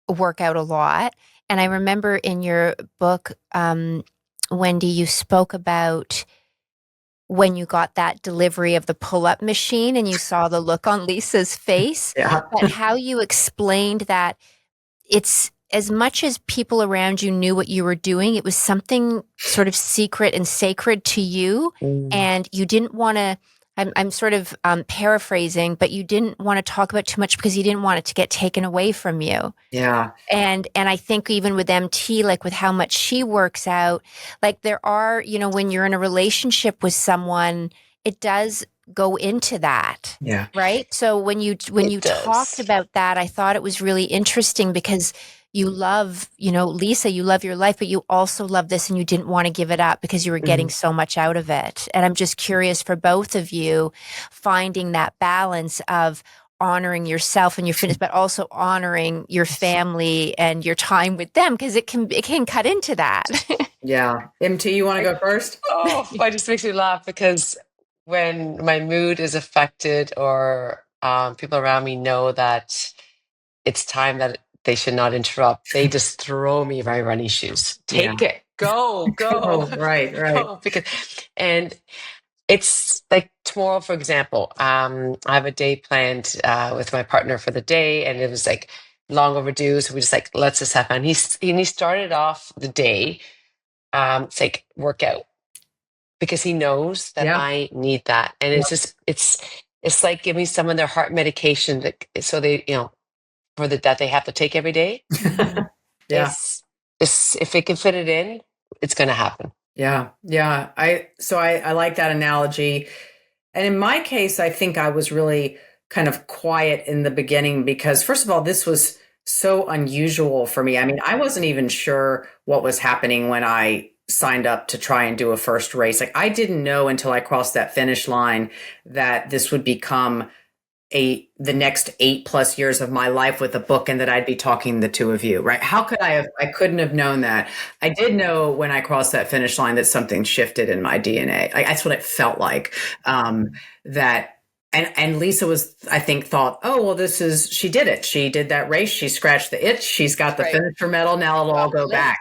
work out a lot, and I remember in your book, Wendy, you spoke about when you got that delivery of the pull-up machine and you saw the look on Lisa's face, Yeah. but how you explained that it's as much as people around you knew what you were doing, it was something sort of secret and sacred to you, and you didn't want to. I'm sort of paraphrasing, but you didn't want to talk about too much because you didn't want it to get taken away from you. Yeah. And I think even with MT, like with how much she works out, like there are, when you're in a relationship with someone, it does go into that. Yeah. Right. So when you talked does. about that, I thought it was really interesting because you love, Lisa, you love your life, but you also love this and you didn't want to give it up because you were getting so much out of it. And I'm just curious for both of you, finding that balance of honoring yourself and your fitness, but also honoring your family and your time with them, because it can cut into that. Yeah. MT, you want to go first? Oh, it just makes me laugh because when my mood is affected or people around me know that it's time that they should not interrupt, they just throw me my running shoes. Take it. Go. Oh, right. Go. And it's like tomorrow, for example, I have a day planned with my partner for the day, and it was like long overdue. So we just like, let's just have fun. He started off the day, it's like workout, because he knows that Yeah. I need that. And it's just, it's like giving someone their heart medication so they, that they have to take every day. Yeah. It's if it can fit it in, it's going to happen. Yeah. Yeah. I like that analogy. And in my case, I think I was really kind of quiet in the beginning because, first of all, this was so unusual for me. I mean, I wasn't even sure what was happening when I signed up to try and do a first race. Like, I didn't know until I crossed that finish line that this would become the next 8+ years of my life with a book, and that I'd be talking to the two of you, right? How could I couldn't have known that. I did know when I crossed that finish line that something shifted in my DNA. That's what it felt like. And Lisa thought, oh, well, she did it. She did that race. She scratched the itch. She's got the finisher medal. Now it'll all go back.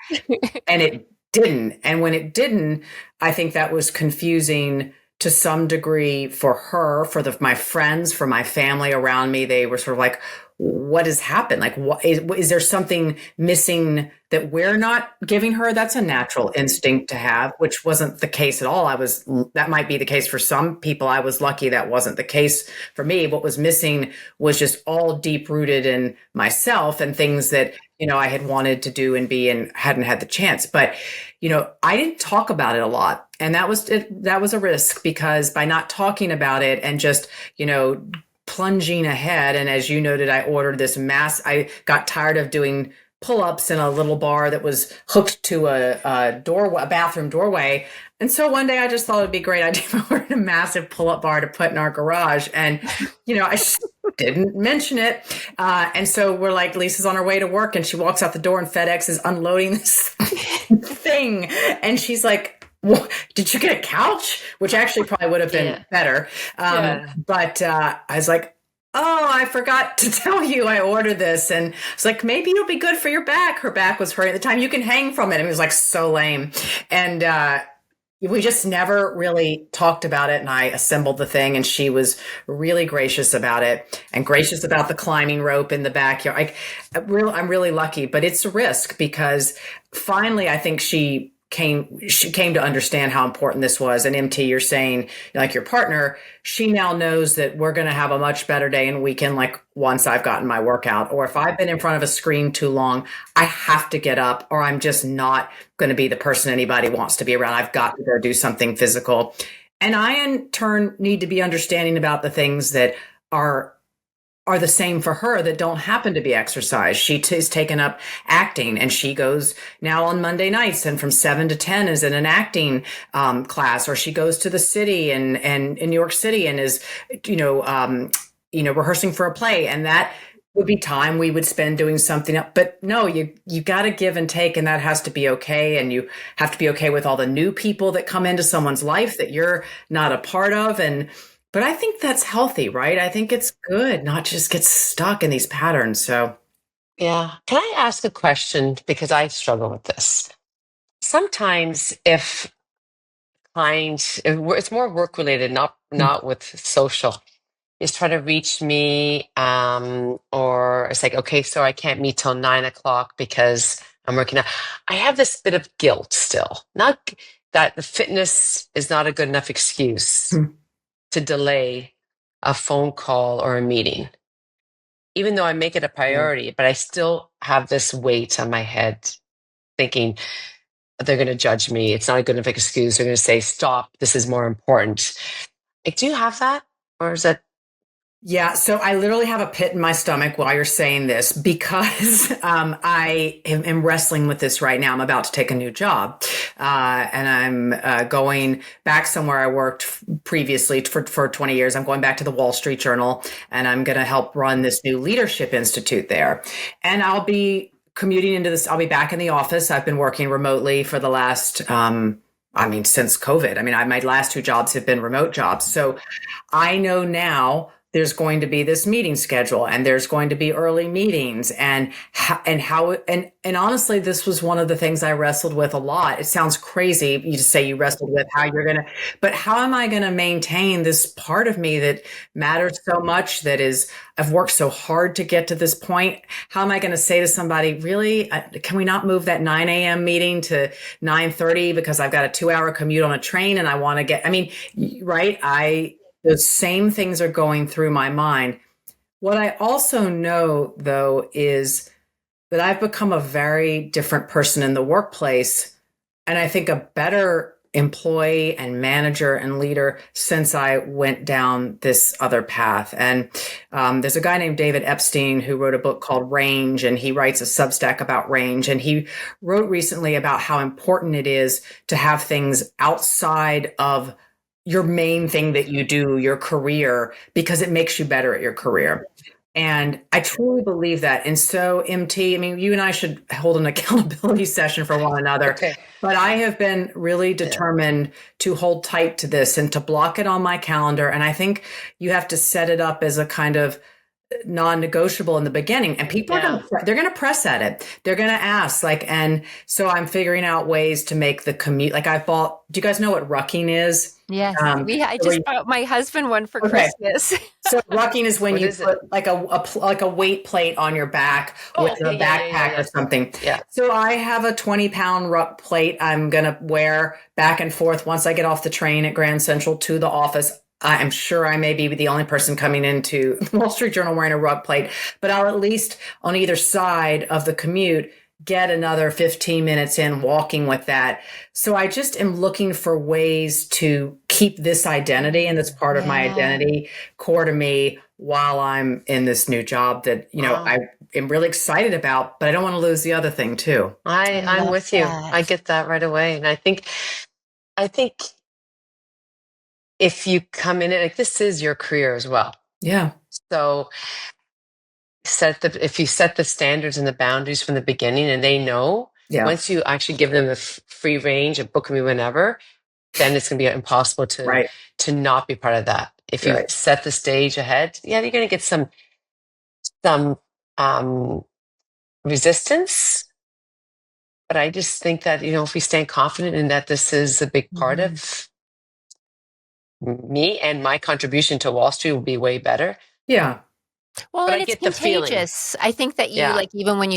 And it didn't. And when it didn't, I think that was confusing to some degree for her, for my friends, for my family around me. They were sort of like, what has happened? Like, what is there something missing that we're not giving her? That's a natural instinct to have, which wasn't the case at all. That might be the case for some people. I was lucky that wasn't the case for me. What was missing was just all deep rooted in myself and things that, I had wanted to do and be and hadn't had the chance. But, I didn't talk about it a lot. And that was a risk, because by not talking about it and just, plunging ahead. And as you noted, I ordered this I got tired of doing pull-ups in a little bar that was hooked to a bathroom doorway. And so one day I just thought it'd be a great idea if I ordered a massive pull-up bar to put in our garage. And, I just didn't mention it. And so we're like, Lisa's on her way to work and she walks out the door and FedEx is unloading this thing. And she's like, well, did you get a couch? Which actually probably would have been better. But I was like, oh, I forgot to tell you I ordered this. And it's like, maybe it'll be good for your back. Her back was hurting at the time. You can hang from it. And it was like so lame. And we just never really talked about it. And I assembled the thing, and she was really gracious about it and gracious about the climbing rope in the backyard. I'm really lucky, but it's a risk, because finally I think she came to understand how important this was. And MT, you're saying, like, your partner, she now knows that we're going to have a much better day and weekend, like, once I've gotten my workout, or if I've been in front of a screen too long, I have to get up, or I'm just not going to be the person anybody wants to be around. I've got to go do something physical. And I, in turn, need to be understanding about the things that are the same for her that don't happen to be exercise. She is taken up acting, and she goes now on Monday nights, and from 7 to 10 is in an acting class, or she goes to the city and in New York City and is, rehearsing for a play. And that would be time we would spend doing something else. But no, you got to give and take, and that has to be okay. And you have to be okay with all the new people that come into someone's life that you're not a part of. But I think that's healthy, right? I think it's good not to just get stuck in these patterns. So, yeah. Can I ask a question? Because I struggle with this. Sometimes if it's more work related, not with social, is trying to reach me, or it's like, okay, so I can't meet till 9:00 because I'm working out. I have this bit of guilt still. Not that the fitness is not a good enough excuse to delay a phone call or a meeting, even though I make it a priority, but I still have this weight on my head thinking they're going to judge me. It's not a good enough excuse. They're going to say, stop, this is more important. Do you have that? Or is that? Yeah, so I literally have a pit in my stomach while you're saying this because I am wrestling with this right now. I'm about to take a new job, and I'm going back somewhere I worked previously for 20 years. I'm going back to the Wall Street Journal, and I'm going to help run this new leadership institute there. And I'll be commuting into this. I'll be back in the office. I've been working remotely for the last, since COVID. My last two jobs have been remote jobs. So I know now there's going to be this meeting schedule and there's going to be early meetings and honestly, this was one of the things I wrestled with a lot. It sounds crazy. You just say you wrestled with but how am I going to maintain this part of me that matters so much, I've worked so hard to get to this point. How am I going to say to somebody, really, can we not move that 9 a.m. meeting to 9:30 because I've got a 2-hour commute on a train and I want to right? The same things are going through my mind. What I also know, though, is that I've become a very different person in the workplace, and I think a better employee and manager and leader since I went down this other path. And there's a guy named David Epstein who wrote a book called Range, and he writes a Substack about range. And he wrote recently about how important it is to have things outside of your main thing that you do, your career, because it makes you better at your career. And I truly believe that. And so, MT, you and I should hold an accountability session for one another. Okay. But I have been really determined to hold tight to this and to block it on my calendar. And I think you have to set it up as a kind of non-negotiable in the beginning, and people are they're going to press at it. They're going to ask, and so I'm figuring out ways to make the commute. Do you guys know what rucking is? Yes. I just bought my husband one for Christmas. So rucking is when you put a weight plate on your back with a backpack or something. Yeah. So I have a 20-pound ruck plate I'm going to wear back and forth once I get off the train at Grand Central to the office. I'm sure I may be the only person coming into the Wall Street Journal wearing a ruck plate, but I'll at least on either side of the commute get another 15 minutes in walking with that. So I just am looking for ways to keep this identity, and that's part of my identity, core to me while I'm in this new job that, I am really excited about, but I don't want to lose the other thing too. I'm with you. I get that right away. And I think if you come in it, this is your career as well. Yeah. So if you set the standards and the boundaries from the beginning, and they know, once you actually give them the free range and book me whenever, then it's going to be impossible to not be part of that. If you set the stage ahead, you're going to get some resistance. But I just think that, if we stand confident in that this is a big part of me and my contribution to Wall Street will be way better. Yeah. Well, but and it's contagious. I think that you even when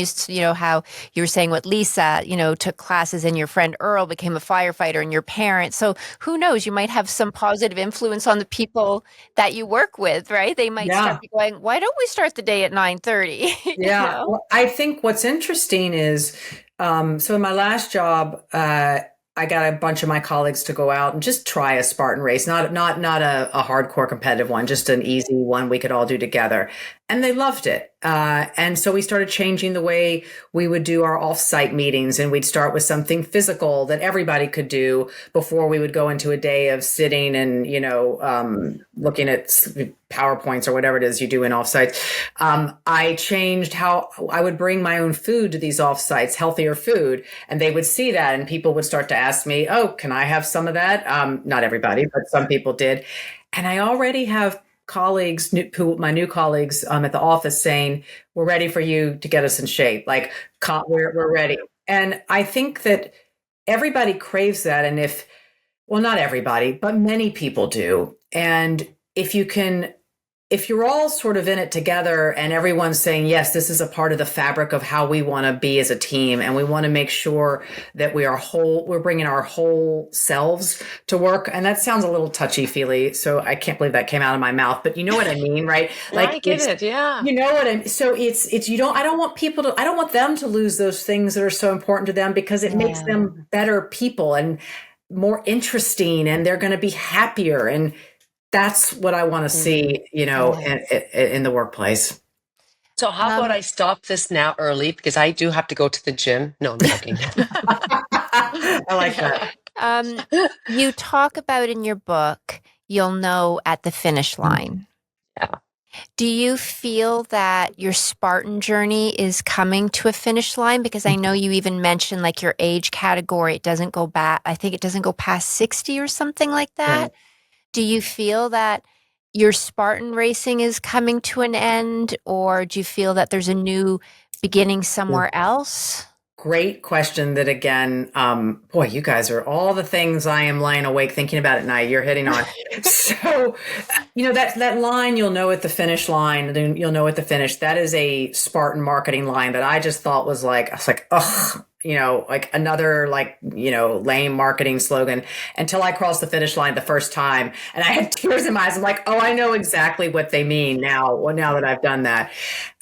how you were saying what Lisa, took classes and your friend Earl became a firefighter and your parents. So who knows, you might have some positive influence on the people that you work with, right? They might start going, why don't we start the day at 9:30? Yeah. Well, I think what's interesting is, so in my last job, I got a bunch of my colleagues to go out and just try a Spartan race, not a hardcore competitive one, just an easy one we could all do together. And they loved it. And so we started changing the way we would do our off-site meetings, and we'd start with something physical that everybody could do before we would go into a day of sitting and, looking at PowerPoints or whatever it is you do in off-sites. I changed how I would bring my own food to these off-sites, healthier food, and they would see that, and people would start to ask me, oh, can I have some of that? Not everybody, but some people did. And I already have colleagues, my new colleagues at the office saying, we're ready for you to get us in shape. We're ready. And I think that everybody craves that. And not everybody, but many people do. And if you're all sort of in it together and everyone's saying, yes, this is a part of the fabric of how we want to be as a team, and we want to make sure that we're bringing our whole selves to work. And that sounds a little touchy-feely, so I can't believe that came out of my mouth, but you know what I mean, right? I get it. Yeah. You know what I mean? So I don't want them to lose those things that are so important to them, because it makes them better people and more interesting, and they're going to be happier. And that's what I want to see, in the workplace. So how about I stop this now early because I do have to go to the gym. No, I'm joking. I like that. You talk about in your book, you'll know at the finish line. Yeah. Do you feel that your Spartan journey is coming to a finish line? Because I know you even mentioned like your age category, it doesn't go back. I think it doesn't go past 60 or something like that. Right. Do you feel that your Spartan racing is coming to an end, or do you feel that there's a new beginning somewhere else? Great question that again, boy, you guys are all the things I am lying awake thinking about at night. You're hitting on. So, that line you'll know at the finish line, then you'll know at the finish. That is a Spartan marketing line that I just thought was like, I was like, ugh, like another lame marketing slogan until I crossed the finish line the first time. And I had tears in my eyes. I'm like, oh, I know exactly what they mean now that I've done that.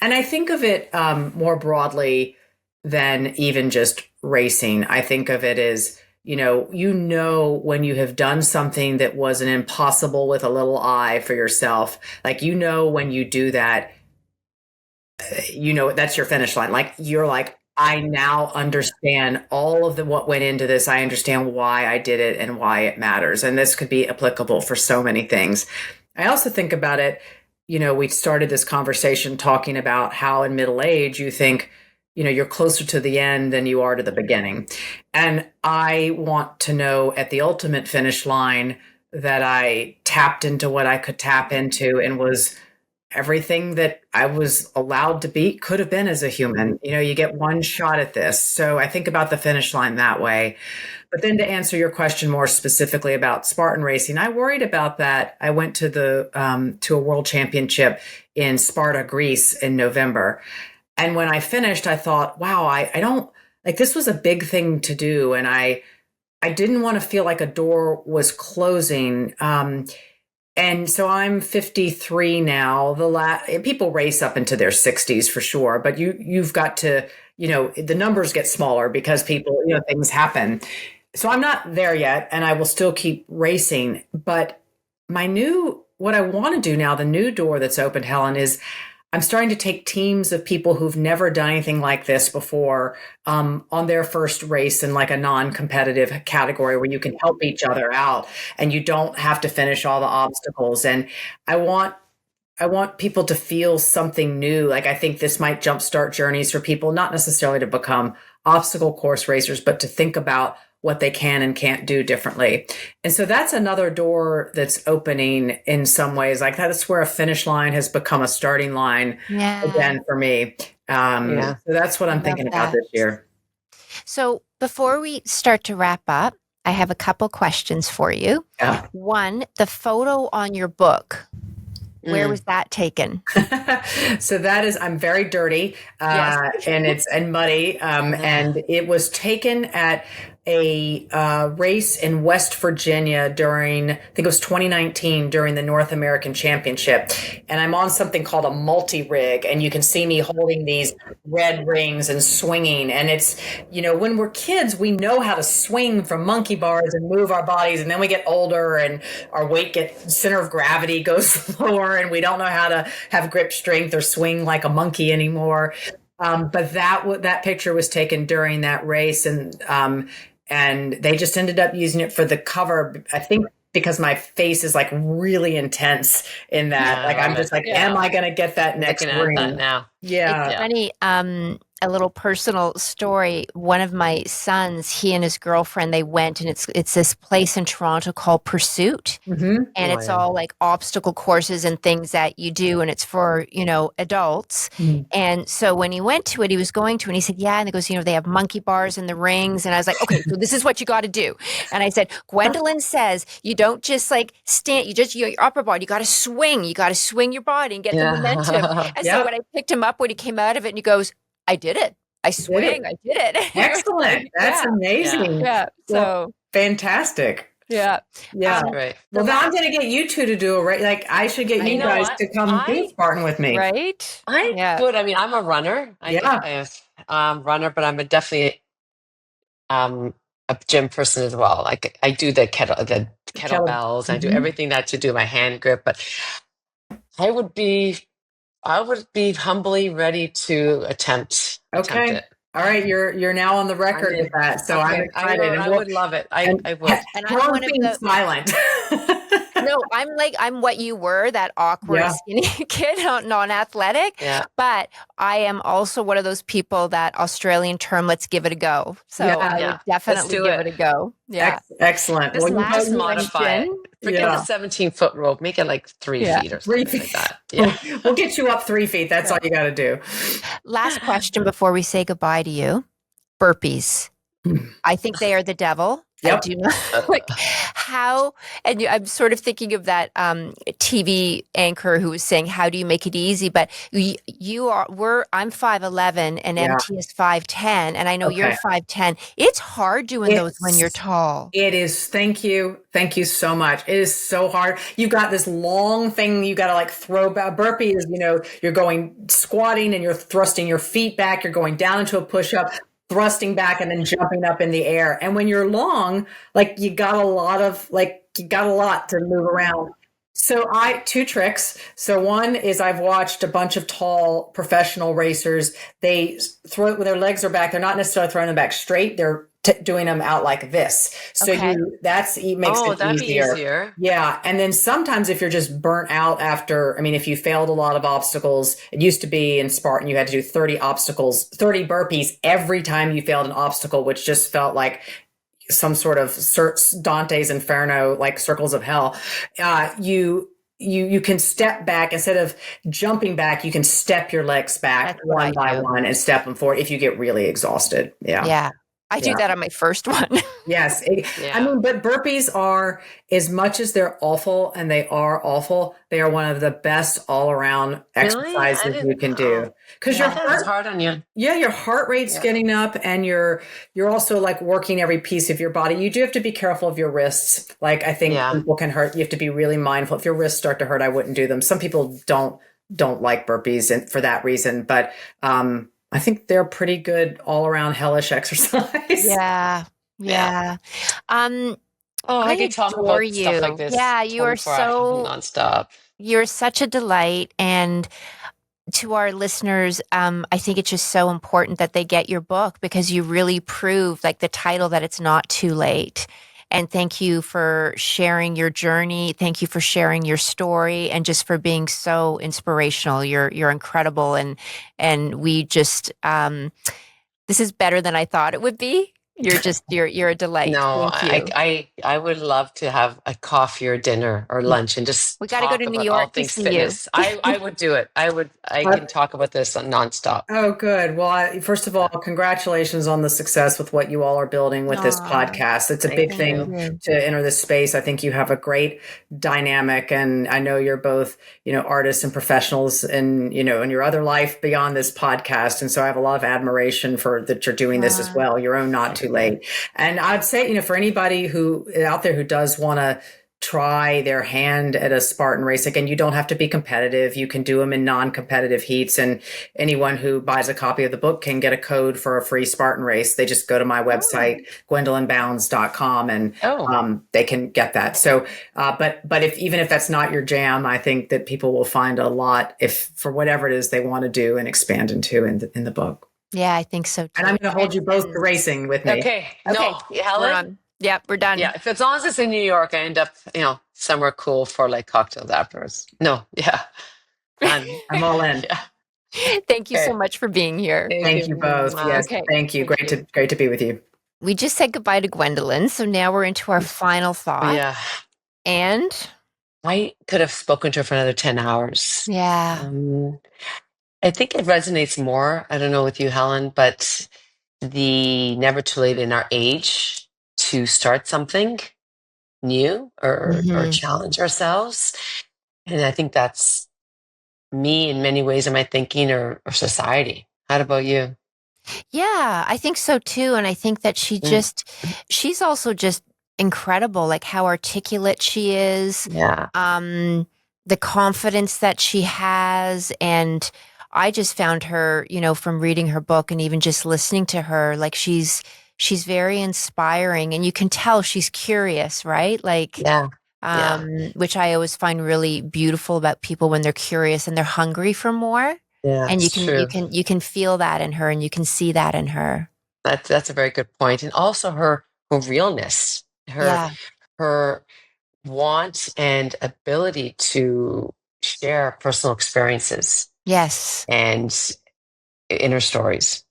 And I think of it more broadly than even just racing. I think of it as, when you have done something that was an impossible with a little I for yourself, like, when you do that, that's your finish line. Like, you're like, I now understand all of what went into this. I understand why I did it and why it matters. And this could be applicable for so many things. I also think about it, we started this conversation talking about how in middle age, you think, you're closer to the end than you are to the beginning. And I want to know at the ultimate finish line that I tapped into what I could tap into and was everything that I was allowed to be, could have been as a human. You get one shot at this. So I think about the finish line that way. But then to answer your question more specifically about Spartan racing, I worried about that. I went to to a world championship in Sparta, Greece in November. And when I finished, I thought, wow, I don't like, this was a big thing to do. And I didn't want to feel like a door was closing. And so I'm 53 now. People race up into their 60s for sure, but you've got to, the numbers get smaller because people, things happen. So I'm not there yet, and I will still keep racing. But what I want to do now, the new door that's opened, Helen, is I'm starting to take teams of people who've never done anything like this before on their first race in like a non-competitive category where you can help each other out and you don't have to finish all the obstacles. And I want people to feel something new. Like, I think this might jumpstart journeys for people, not necessarily to become obstacle course racers, but to think about what they can and can't do differently. And so that's another door that's opening in some ways. Like, that's where a finish line has become a starting line again for me. So that's what I'm thinking about this year. So before we start to wrap up, I have a couple questions for you. Yeah. One, the photo on your book, where was that taken? So I'm very dirty and muddy. And it was taken at a race in West Virginia during, I think it was 2019, during the North American Championship. And I'm on something called a multi-rig, and you can see me holding these red rings and swinging. And it's, when we're kids, we know how to swing from monkey bars and move our bodies. And then we get older and our center of gravity goes lower, and we don't know how to have grip strength or swing like a monkey anymore. But that picture was taken during that race, and they just ended up using it for the cover. I think because my face is like really intense in that. Like, I'm just like, am I going to get that next ring? That now. Yeah. It's funny. A little personal story. One of my sons, he and his girlfriend, they went, and it's this place in Toronto called Pursuit. Mm-hmm. And it's all like obstacle courses and things that you do, and it's for, adults. Mm-hmm. And so when he went to it, he was going to, and he said, yeah. And he goes, they have monkey bars and the rings. And I was like, okay, so this is what you got to do. And I said, Gwendolyn says, you don't just like stand, your upper body, you got to swing your body and get the momentum. And so when I picked him up, when he came out of it, and he goes, I did it. I swing. I did it. Excellent. That's amazing. Yeah. So fantastic. Yeah. Great. Well, now I'm going to get you two to do a race. Like, I should get you guys to come do Spartan with me. Right? I would. I mean, I'm a runner. I'm runner, but I'm definitely a gym person as well. Like, I do the kettlebells. I do everything that to do my hand grip, but I would be humbly ready to attempt Okay. it. All right. You're now on the record with that. So I'm Okay, excited. I would love it. I would. And I'm Helen's one of being the silent. No, I'm what you were, that awkward Yeah. skinny kid, non-athletic. Yeah. But I am also one of those people that Australian term, let's give it a go. So Yeah. I would definitely do give it. it a go. Yeah. Excellent. Just, Well, just last modify it. question. Forget the 17-foot rope. Make it like 3 feet or 3 something feet. like that. Yeah. We'll get you up 3 feet. That's all you got to do. Last question before we say goodbye to you. Burpees. I think they are the devil. Yep. I do not like how, and I'm sort of thinking of that TV anchor who was saying, "How do you make it easy?" But I'm 5'11" and MT is 5'10", and I know you're 5'10". It's hard doing those when you're tall. It is. Thank you so much. It is so hard. You've got this long thing you got to like throw back. Burpee is, you're going squatting and you're thrusting your feet back. You're going down into a push-up, thrusting back, and then jumping up in the air. And when you're long, like you got a lot to move around. So 2 tricks. So one is I've watched a bunch of tall professional racers. They throw it when their legs are back. They're not necessarily throwing them back straight. They're doing them out like this. So Okay. it makes it that'd easier. be easier. Yeah. And then sometimes if you're just burnt out if you failed a lot of obstacles, it used to be in Spartan, you had to do 30 burpees every time you failed an obstacle, which just felt like some sort of Dante's Inferno, like circles of hell. You can step back instead of jumping back. You can step your legs back one by one and step them forward if you get really exhausted. Yeah. Yeah. I do that on my first one. Yes. But burpees are, as much as they're awful, and they are awful, they are one of the best all around exercises you can do. Because your heart, hard on you. Yeah, your heart rate's getting up, and you're also like working every piece of your body. You do have to be careful of your wrists. Like I think people can hurt. You have to be really mindful. If your wrists start to hurt, I wouldn't do them. Some people don't like burpees and for that reason, but I think they're pretty good all around hellish exercise. Yeah. I could talk about you. stuff like this. Yeah, you are so nonstop. You're such a delight, and to our listeners, I think it's just so important that they get your book, because you really prove, like the title, that it's not too late. And thank you for sharing your journey. Thank you for sharing your story, and just for being so inspirational. You're incredible, and we just this is better than I thought it would be. You're a delight. No, Thank you. I would love to have a coffee or dinner or lunch and just We got to go to New York all things to see fitness. I would do it. I can talk about this nonstop. Oh, good. Well, first of all, congratulations on the success with what you all are building with this podcast. It's a big thing to enter this space. I think you have a great dynamic, and I know you're both, artists and professionals, and in your other life beyond this podcast. And so I have a lot of admiration for that you're doing this as well. Your own Not Too Late. And I'd say, for anybody who out there who does want to try their hand at a Spartan race, again, you don't have to be competitive. You can do them in non-competitive heats, and anyone who buys a copy of the book can get a code for a free Spartan race. They just go to my website, gwendolynbounds.com, and they can get that. So, but even if that's not your jam, I think that people will find a lot for whatever it is they want to do and expand into in the book. Yeah, I think so too. And I'm going to hold you both to racing with me. Okay. No, Helen. We're done. Yeah, as long as it's in New York, I end up, somewhere cool for like cocktails afterwards. No, yeah. I'm all in. Yeah. Thank you so much for being here. Thank you both. Yes, thank you. Great to be with you. We just said goodbye to Gwendolyn, so now we're into our final thought. Yeah. And I could have spoken to her for another 10 hours. Yeah. I think it resonates more, I don't know with you, Helen, but the never too late in our age to start something new or challenge ourselves. And I think that's me in many ways in my thinking or society. How about you? Yeah, I think so too. And I think that she's also just incredible, like how articulate she is. Yeah. The confidence that she has. And I just found her, from reading her book and even just listening to her, like she's she's very inspiring, and you can tell she's curious, right? Like, Yeah. Yeah. which I always find really beautiful about people when they're curious and they're hungry for more. Yeah, And it's true. you can feel that in her, and you can see that in her. That's a very good point. And also her realness, Yeah. her want and ability to share personal experiences Yes. and inner stories.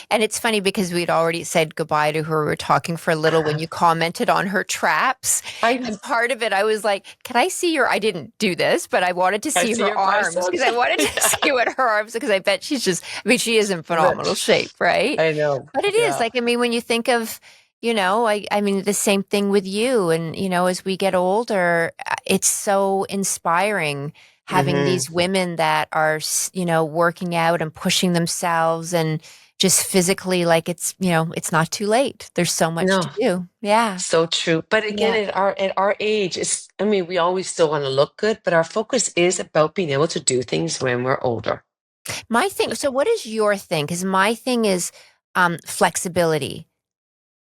And it's funny because we'd already said goodbye to her. We were talking for a little when you commented on her traps. I know. And part of it, I was like, can I see I didn't do this, but I wanted to I see see her your arms biceps. because I wanted to Yeah. see what her arms, because I bet she's she is in phenomenal shape, right? I know. But it is Yeah. like, I mean, when you think of, I mean, the same thing with you. And, as we get older, it's so inspiring having these women that are, working out and pushing themselves and just physically, like it's not too late. There's so much No, to do. Yeah. so true. But again, Yeah. at our age, I mean, we always still want to look good, but our focus is about being able to do things when we're older. So what is your thing? Because my thing is flexibility.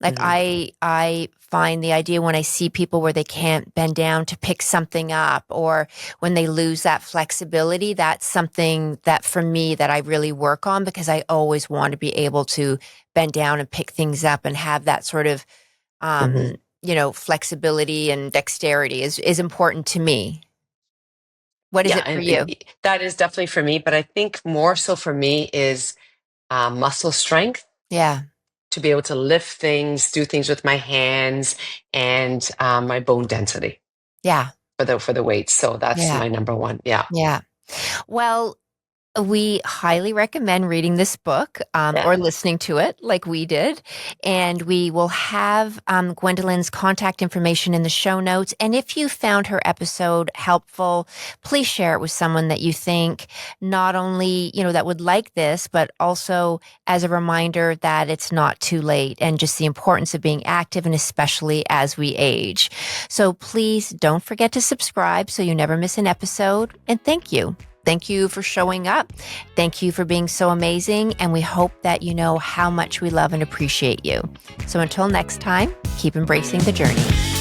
Like Mhm. I find the idea when I see people where they can't bend down to pick something up, or when they lose that flexibility, that's something that for me that I really work on, because I always want to be able to bend down and pick things up and have that sort of Mhm. flexibility and dexterity is important to me. What is Yeah, it for and you? that is definitely for me, but I think more so for me is muscle strength, Yeah. to be able to lift things, do things with my hands, and my bone density Yeah. for the weights. So that's Yeah. my number one. Yeah. Yeah. Well, we highly recommend reading this book, Yeah. or listening to it like we did. And we will have Gwendolyn's contact information in the show notes. And if you found her episode helpful, please share it with someone that you think not only, that would like this, but also as a reminder that it's not too late, and just the importance of being active, and especially as we age. So please don't forget to subscribe so you never miss an episode. And thank you. Thank you for showing up. Thank you for being so amazing. And we hope that you know how much we love and appreciate you. So until next time, keep embracing the journey.